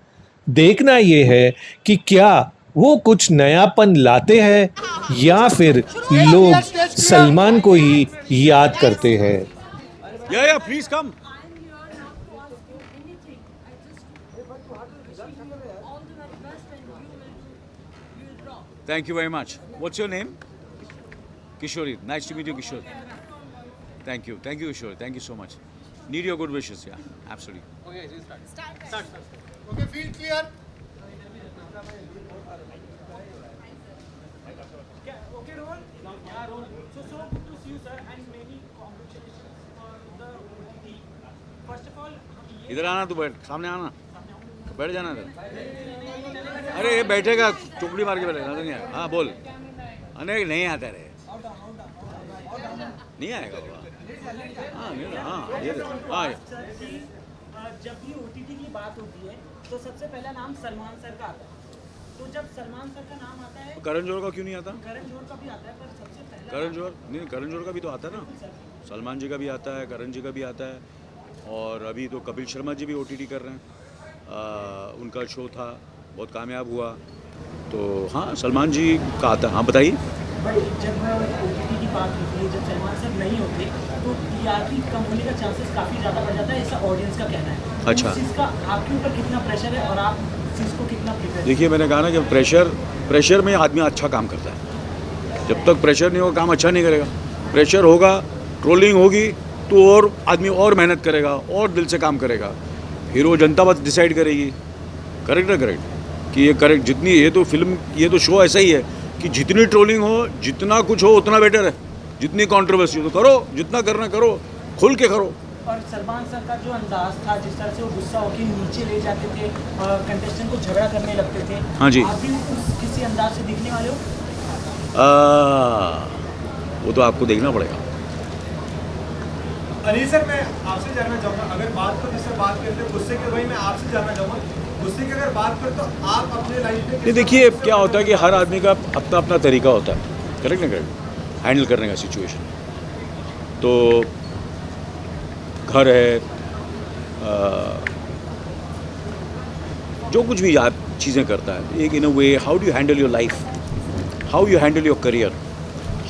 देखना ये है कि क्या वो कुछ नयापन लाते हैं या फिर लोग सलमान को ही याद करते हैं। या please come. Thank you very much. What's your name? Kishori. Nice to meet you, Kishore. Thank you, Kishore. Thank you so much. Need your good wishes. Yeah, absolutely. Okay, start. Okay, field clear. Okay, roll. Yeah, roll. So good to see you, sir, and many congratulations for the OTT. First of all, इधर आना, तू बैठ, सामने आना, बैठ जाना इधर। अरे ये बैठेगा, टुकड़ी मार के बैठेगा, नहीं है। हाँ बोल। अरे नहीं आता रे, नहीं आएगा बाबा। हाँ ये हाँ। जब भी OTT की बात होती है तो सबसे पहला नाम सलमान सर का आता है, तो जब सलमान सर का नाम आता है करण जौहर का क्यों नहीं आता? करण जौहर का भी आता है, पर सबसे पहला करण जौहर का भी तो आता है ना, सलमान जी का भी आता है, करण जी का भी आता है, और अभी तो कपिल शर्मा जी भी OTT कर रहे हैं। उनका शो था, बहुत कामयाब हुआ, तो हाँ सलमान जी का आता है। हाँ बताइए। जब OTT की बात होती है, जब सलमान सर नहीं होते तो TRP कम होने का चांसेस काफ़ी ज़्यादा बढ़ जाता है, ऐसा ऑडियंस का कहना है। अच्छा, इस चीज़ का आपके ऊपर कितना प्रेशर है और आप इस चीज़ को कितना प्रिपेयर? देखिए मैंने कहा ना कि प्रेशर में आदमी अच्छा काम करता है। जब तक प्रेशर नहीं होगा काम अच्छा नहीं करेगा। प्रेशर होगा, ट्रोलिंग होगी तो और आदमी और मेहनत करेगा और दिल से काम करेगा। फिर वो जनता बात डिसाइड करेगी, करेक्ट ना करेक्ट, कि ये करेक्ट। जितनी ये तो फिल्म, ये तो शो ऐसा ही है कि जितनी ट्रोलिंग हो, जितना कुछ हो उतना बेटर है। जितनी कंट्रोवर्सी हो तो करो, जितना करना करो, खुल के करो। और सलमान सर का जो अंदाज था, जिस तरह से वो गुस्सा होकर नीचे ले जाते थे, कंटेस्टेंट को झगड़ा करने लगते थे, हाँ जी, आप भी किसी अंदाज से दिखने वाले हो? वो तो आपको देखना पड़ेगा। अनिल सर, मैं आपसे जानना चाहूँगा, अगर बात को जिससे बात करते हैं गुस्से के, वही मैं आपसे जानना चाहूँगा, गुस्से की अगर बात करें तो आप अपने लाइफ में नहीं, देखिए क्या होता है कि हर आदमी का अपना अपना तरीका होता है, करेक्ट ना करेक्ट, हैंडल करने का सिचुएशन। तो घर है, जो कुछ भी आप चीज़ें करता है, एक in a way how do you handle your life, how you handle your career,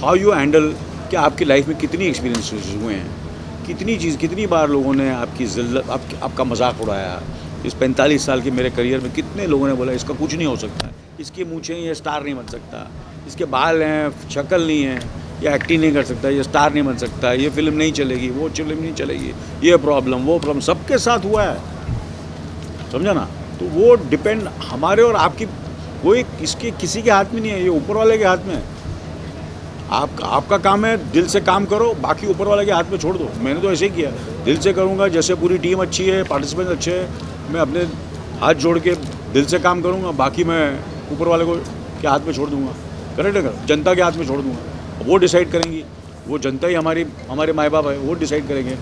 how you handle कि आपकी लाइफ में कितनी एक्सपीरियंसेस हुए हैं, कितनी बार लोगों ने आपकी जिल्लत, आपका मजाक उड़ाया। इस 45 साल के मेरे करियर में कितने लोगों ने बोला इसका कुछ नहीं हो सकता, इसकी मूंछें, ये स्टार नहीं बन सकता, इसके बाल हैं, शक्ल नहीं है, ये एक्टिंग नहीं कर सकता, ये स्टार नहीं बन सकता, ये फिल्म नहीं चलेगी, वो फिल्म नहीं चलेगी, ये प्रॉब्लम, वो प्रॉब्लम, सबके साथ हुआ है, समझा ना। तो वो डिपेंड हमारे और आपकी, कोई इसके किसी के हाथ में नहीं है, ये ऊपर वाले के हाथ में है। आपका काम है दिल से काम करो, बाकी ऊपर वाले के हाथ में छोड़ दो। मैंने तो ऐसे ही किया, दिल से करूँगा, जैसे पूरी टीम अच्छी है, पार्टिसिपेंट अच्छे हैं, मैं अपने हाथ जोड़ के दिल से काम करूँगा, बाकी मैं ऊपर वाले को के हाथ में छोड़ दूँगा, करेक्ट है, जनता के हाथ में छोड़ दूँगा, वो डिसाइड करेंगी, वो जनता ही हमारे माँ बाप है, वो डिसाइड करेंगे।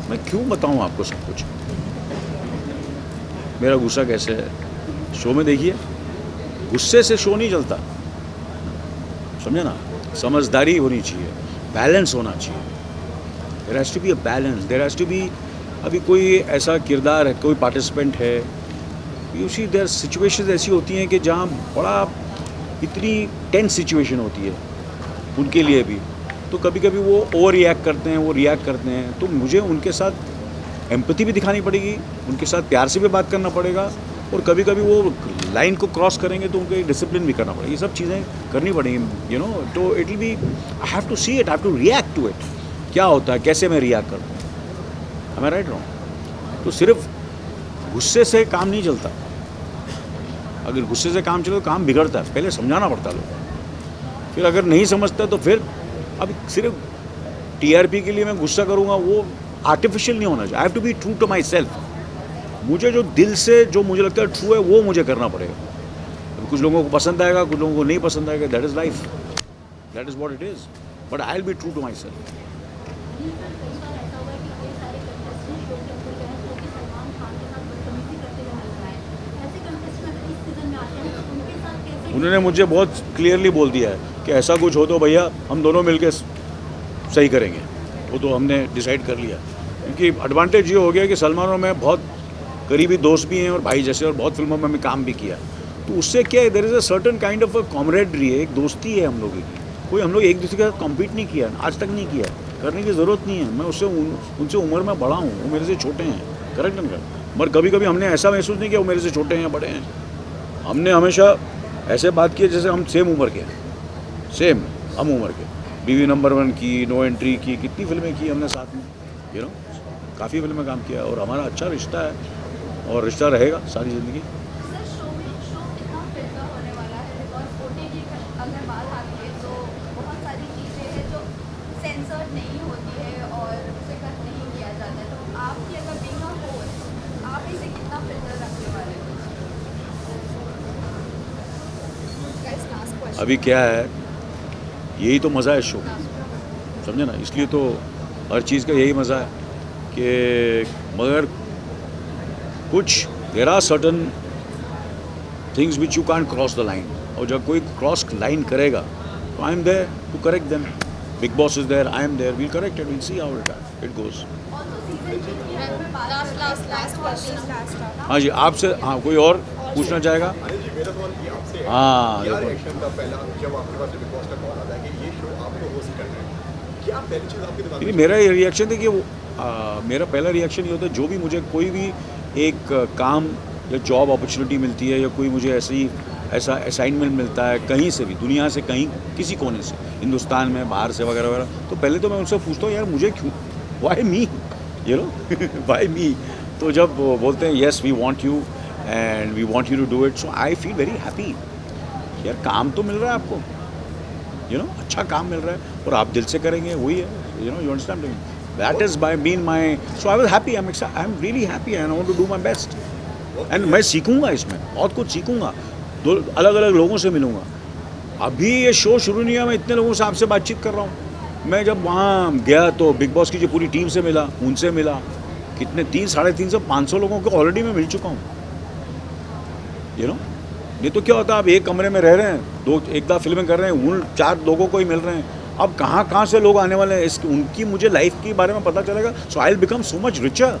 मैं क्यों बताऊँ आपको सब कुछ, मेरा गुस्सा कैसे है, शो में देखिए, गुस्से से शो नहीं चलता, समझे ना। समझदारी होनी चाहिए, बैलेंस होना चाहिए, there has to be a balance, there has to be. अभी कोई ऐसा किरदार है, कोई पार्टिसिपेंट है, यू सी देयर सिचुएशंस ऐसी होती हैं कि जहाँ बड़ा इतनी टेंस सिचुएशन होती है उनके लिए भी, तो कभी कभी वो ओवर रिएक्ट करते हैं, वो रिएक्ट करते हैं, तो मुझे उनके साथ एम्पैथी भी दिखानी पड़ेगी, उनके साथ प्यार से भी बात करना पड़ेगा, और कभी कभी वो लाइन को क्रॉस करेंगे तो उनको डिसिप्लिन भी करना पड़ेगा, ये सब चीज़ें करनी पड़ेंगी, यू नो। तो it will be, I have to see it, I have to react to it, क्या होता है, कैसे मैं रिएक्ट करता हूँ, मैं राइट रॉन्ग। तो सिर्फ गुस्से से काम नहीं चलता, अगर गुस्से से काम चले तो काम बिगड़ता है, पहले समझाना पड़ता है लोग, फिर अगर नहीं समझता तो फिर अब सिर्फ टीआरपी के लिए मैं गुस्सा करूँगा, वो आर्टिफिशियल नहीं होना चाहिए। I have to be true to my self, मुझे जो दिल से जो मुझे लगता है ट्रू है वो मुझे करना पड़ेगा। अब कुछ लोगों को पसंद आएगा, कुछ लोगों को नहीं पसंद आएगा, that is life, that is what it is, but I will be true to my self. उन्होंने मुझे बहुत क्लियरली बोल दिया है कि ऐसा कुछ हो तो भैया हम दोनों मिलकर सही करेंगे, वो तो हमने डिसाइड कर लिया। क्योंकि एडवांटेज ये हो गया कि सलमान और मैं बहुत करीबी दोस्त भी हैं और भाई जैसे, और बहुत फिल्मों में काम भी किया, तो उससे क्या है, there is a certain kind of a camaraderie है, एक दोस्ती है हम लोगों की। कोई हम लोग एक दूसरे के साथ कॉम्पीट नहीं किया, आज तक नहीं किया, करने की ज़रूरत नहीं है। मैं उससे उनसे उम्र में बड़ा हूँ, वो मेरे से छोटे हैं, करेक्ट नहीं कर, मगर कभी कभी हमने ऐसा महसूस नहीं किया वो मेरे से छोटे हैं, बड़े हैं। हमने हमेशा ऐसे बात की जैसे हम सेम उम्र के हैं, सेम हम उम्र के। बीवी नंबर 1 की, नो एंट्री की, कितनी फिल्में की हमने साथ में, यू नो, काफ़ी फिल्में काम किया, और हमारा अच्छा रिश्ता है और रिश्ता रहेगा सारी ज़िंदगी। अभी क्या है, यही तो मज़ा है शो, समझे ना, इसलिए तो हर चीज़ का यही मज़ा है कि मगर कुछ there are certain things which you can't cross the line, और जब कोई क्रॉस लाइन करेगा तो I am there to correct them. Bigg Boss is there, I am there, we'll correct it, we'll see how it goes. हाँ जी, आपसे, हाँ कोई और पूछना चाहेगा? हाँ, मेरा ये रिएक्शन है कि वो मेरा पहला रिएक्शन ये होता है, जो भी मुझे कोई भी एक काम या जॉब अपॉर्चुनिटी मिलती है, या कोई मुझे ऐसा असाइनमेंट मिलता है कहीं से भी, दुनिया से कहीं, किसी कोने से, हिंदुस्तान में, बाहर से वगैरह वगैरह, तो पहले तो मैं उनसे पूछता हूँ यार मुझे क्यों, why me, you know, why me. तो जब बोलते हैं yes we want you and we want you to do it, so I feel very happy. यार काम तो मिल रहा है आपको, यू नो, अच्छा काम मिल रहा है और आप दिल से करेंगे, वही है, you know, you understand me, that is by been my, so I was happy, I am really happy and I want to do my best. And मैं सीखूंगा इसमें, बहुत कुछ सीखूंगा, दो अलग अलग लोगों से मिलूंगा। अभी ये शो शुरू नहीं है, मैं इतने लोगों से आपसे बातचीत कर रहा हूँ। मैं जब वहाँ गया तो बिग बॉस की जो पूरी टीम से मिला, उनसे मिला, कितने 300, 350, 500 लोगों को ऑलरेडी मैं मिल चुका हूँ, यू नो। ये तो क्या होता है, आप एक कमरे में रह रहे हैं, एक दफ़ा फिल्में कर रहे हैं, उन 4 लोगों को ही मिल रहे हैं, अब कहाँ से लोग आने वाले हैं, उनकी मुझे लाइफ के बारे में पता चलेगा, so I will become so much richer.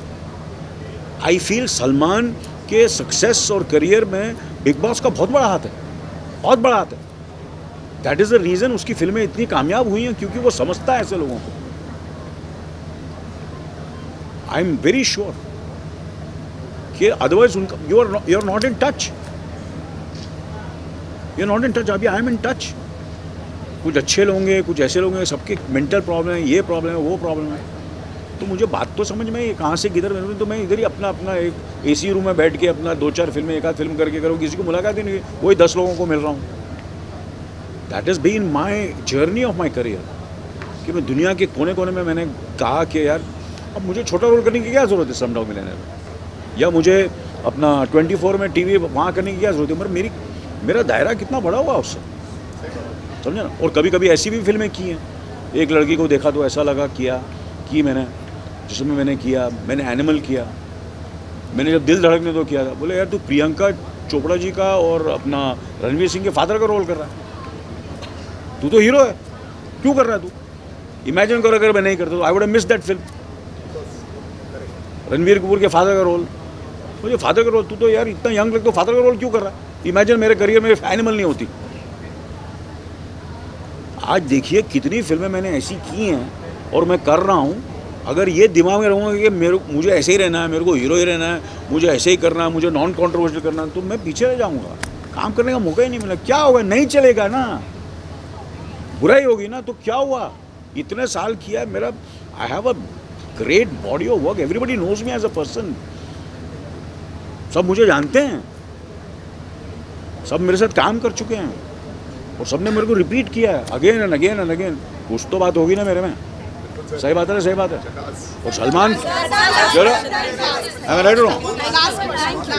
I feel Salman के सक्सेस और करियर में बिग बॉस का बहुत बड़ा हाथ है, बहुत बड़ा हाथ है। दैट इज़ द रीज़न उसकी फिल्में इतनी कामयाब हुई हैं, क्योंकि वो समझता है ऐसे लोगों को। आई एम वेरी श्योर कि अदरवाइज उनका you are not in touch, you are not in touch. अभी आई एम इन टच। कुछ अच्छे लोग हैं, कुछ ऐसे लोग हैं, सबके मेंटल प्रॉब्लम है, ये प्रॉब्लम है, वो प्रॉब्लम है, तो मुझे बात तो समझ में कहाँ से किधर मिलूँ, तो मैं इधर ही अपना एक एसी रूम में बैठ के अपना 2-4 फिल्में, एक आध फिल्म करके करूँ, किसी को मुलाकात ही नहीं, वही 10 लोगों को मिल रहा हूँ। That is been my journey of my career, कि मैं दुनिया के कोने कोने में मैंने कहा कि यार अब मुझे छोटा रोल करने की क्या ज़रूरत है स्लमडॉग मिलियनेयर में, या मुझे अपना 24 में टीवी वहाँ करने की क्या ज़रूरत है, मगर मेरा दायरा कितना बड़ा हुआ उससे, समझे ना। और कभी कभी ऐसी भी फिल्में की हैं, एक लड़की को देखा तो ऐसा लगा कि मैंने, जिसमें मैंने किया, मैंने एनिमल किया, मैंने जब दिल धड़कने तो किया था, बोले यार तू प्रियंका चोपड़ा जी का और अपना रणवीर सिंह के फादर का रोल कर रहा है, तू तो हीरो है, क्यों कर रहा है तू? इमेजिन करो अगर मैं नहीं करता तो I would have missed that film. Ranveer Kapoor के फादर का रोल, मुझे फादर का रोल, तू तो यार इतना यंग लगता, फादर का रोल क्यों कर रहा है? इमेजिन मेरे करियर में एनिमल नहीं होती, आज देखिए कितनी फिल्में मैंने ऐसी की हैं और मैं कर रहा हूँ। अगर ये दिमाग में रहूँगा कि मुझे ऐसे ही रहना है, मेरे को हीरो ही रहना है, मुझे ऐसे ही करना है, मुझे नॉन कॉन्ट्रोवर्शियल करना है, तो मैं पीछे रह जाऊँगा। काम करने का मौका ही नहीं मिला। क्या होगा? नहीं चलेगा ना, बुराई होगी ना, तो क्या हुआ? इतने साल किया है मेरा। I have a great body of work, everybody knows me as a person. सब मुझे जानते हैं, सब मेरे साथ काम कर चुके हैं और सबने मेरे को रिपीट किया है again and again and again. कुछ तो बात होगी ना मेरे में। सही बात है ना, सही बात है। और सलमान, चलो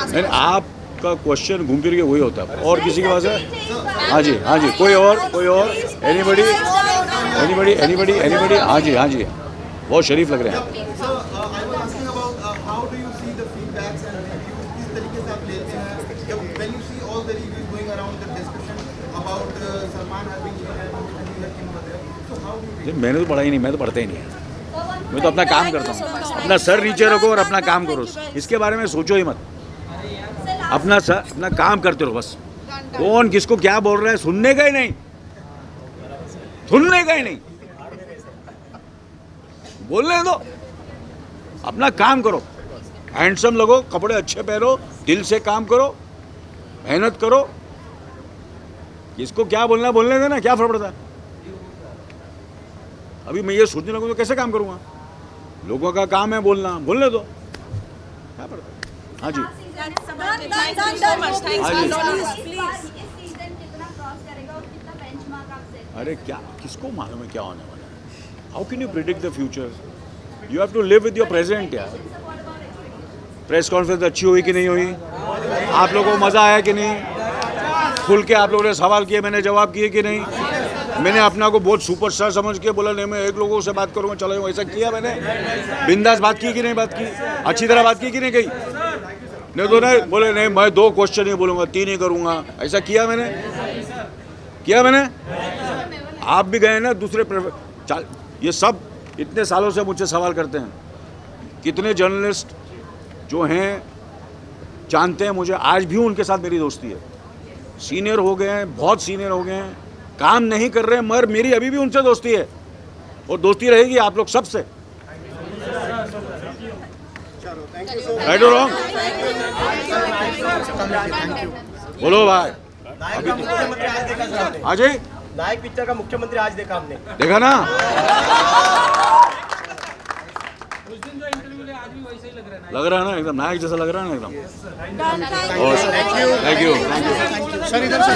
नहीं, आपका क्वेश्चन घूम फिर के वही होता है। और किसी के पास है? हाँ जी, हाँ जी, कोई और, कोई और? Anybody anybody anybody anybody? हाँ जी, हाँ जी, बहुत शरीफ लग रहे हैं। मैंने तो पढ़ा ही नहीं, मैं तो पढ़ता ही नहीं है। मैं तो अपना काम करता हूँ। अपना सर नीचे रखो और अपना काम करो, इसके बारे में सोचो ही मत। अपना काम करते रहो बस। कौन किसको क्या बोल रहा है सुनने का ही नहीं, सुनने का ही नहीं, बोलने दो। अपना काम करो, हैंडसम लगो, कपड़े अच्छे पहनो, दिल से काम करो, मेहनत करो। किसको क्या बोलना बोलने देना, क्या फर्क पड़ता है? अभी मैं ये सोचने लगूँ तो कैसे काम करूँगा? लोगों का काम है बोलना, बोलने दो, क्या पड़ता है? हाँ जी, अरे क्या, किसको मालूम है क्या होने वाला है? How can you predict the future? You have to live with your present यार। प्रेस कॉन्फ्रेंस अच्छी हुई कि नहीं हुई? आप लोगों को मज़ा आया कि नहीं? खुल के आप लोगों ने सवाल किए, मैंने जवाब किए कि नहीं? मैंने अपना को बहुत सुपरस्टार समझ के बोला नहीं मैं एक लोगों से बात करूँगा, चलो ऐसा किया मैंने? बिंदास बात की कि नहीं बात की? अच्छी तरह बात की कि नहीं? कही नहीं तो नहीं बोले नहीं मैं 2 क्वेश्चन ही बोलूँगा, 3 ही करूँगा, ऐसा किया मैंने? किया मैंने? आप भी गए ना दूसरे ये सब इतने सालों से मुझसे सवाल करते हैं। कितने जर्नलिस्ट जो हैं जानते हैं मुझे, आज भी उनके साथ मेरी दोस्ती है। सीनियर हो गए हैं, बहुत सीनियर हो गए हैं, काम नहीं कर रहे हैं, मगर मेरी अभी भी उनसे दोस्ती है और दोस्ती रहेगी आप लोग सबसे। राइट और रॉन्ग? बोलो भाई। हाँ जी, नायक पिक्चर का मुख्यमंत्री आज देखा हमने। देखा ना? लग रहा है ना एकदम नायक जैसा लग रहा है ना एकदम। Thank you, thank you. Sir इधर से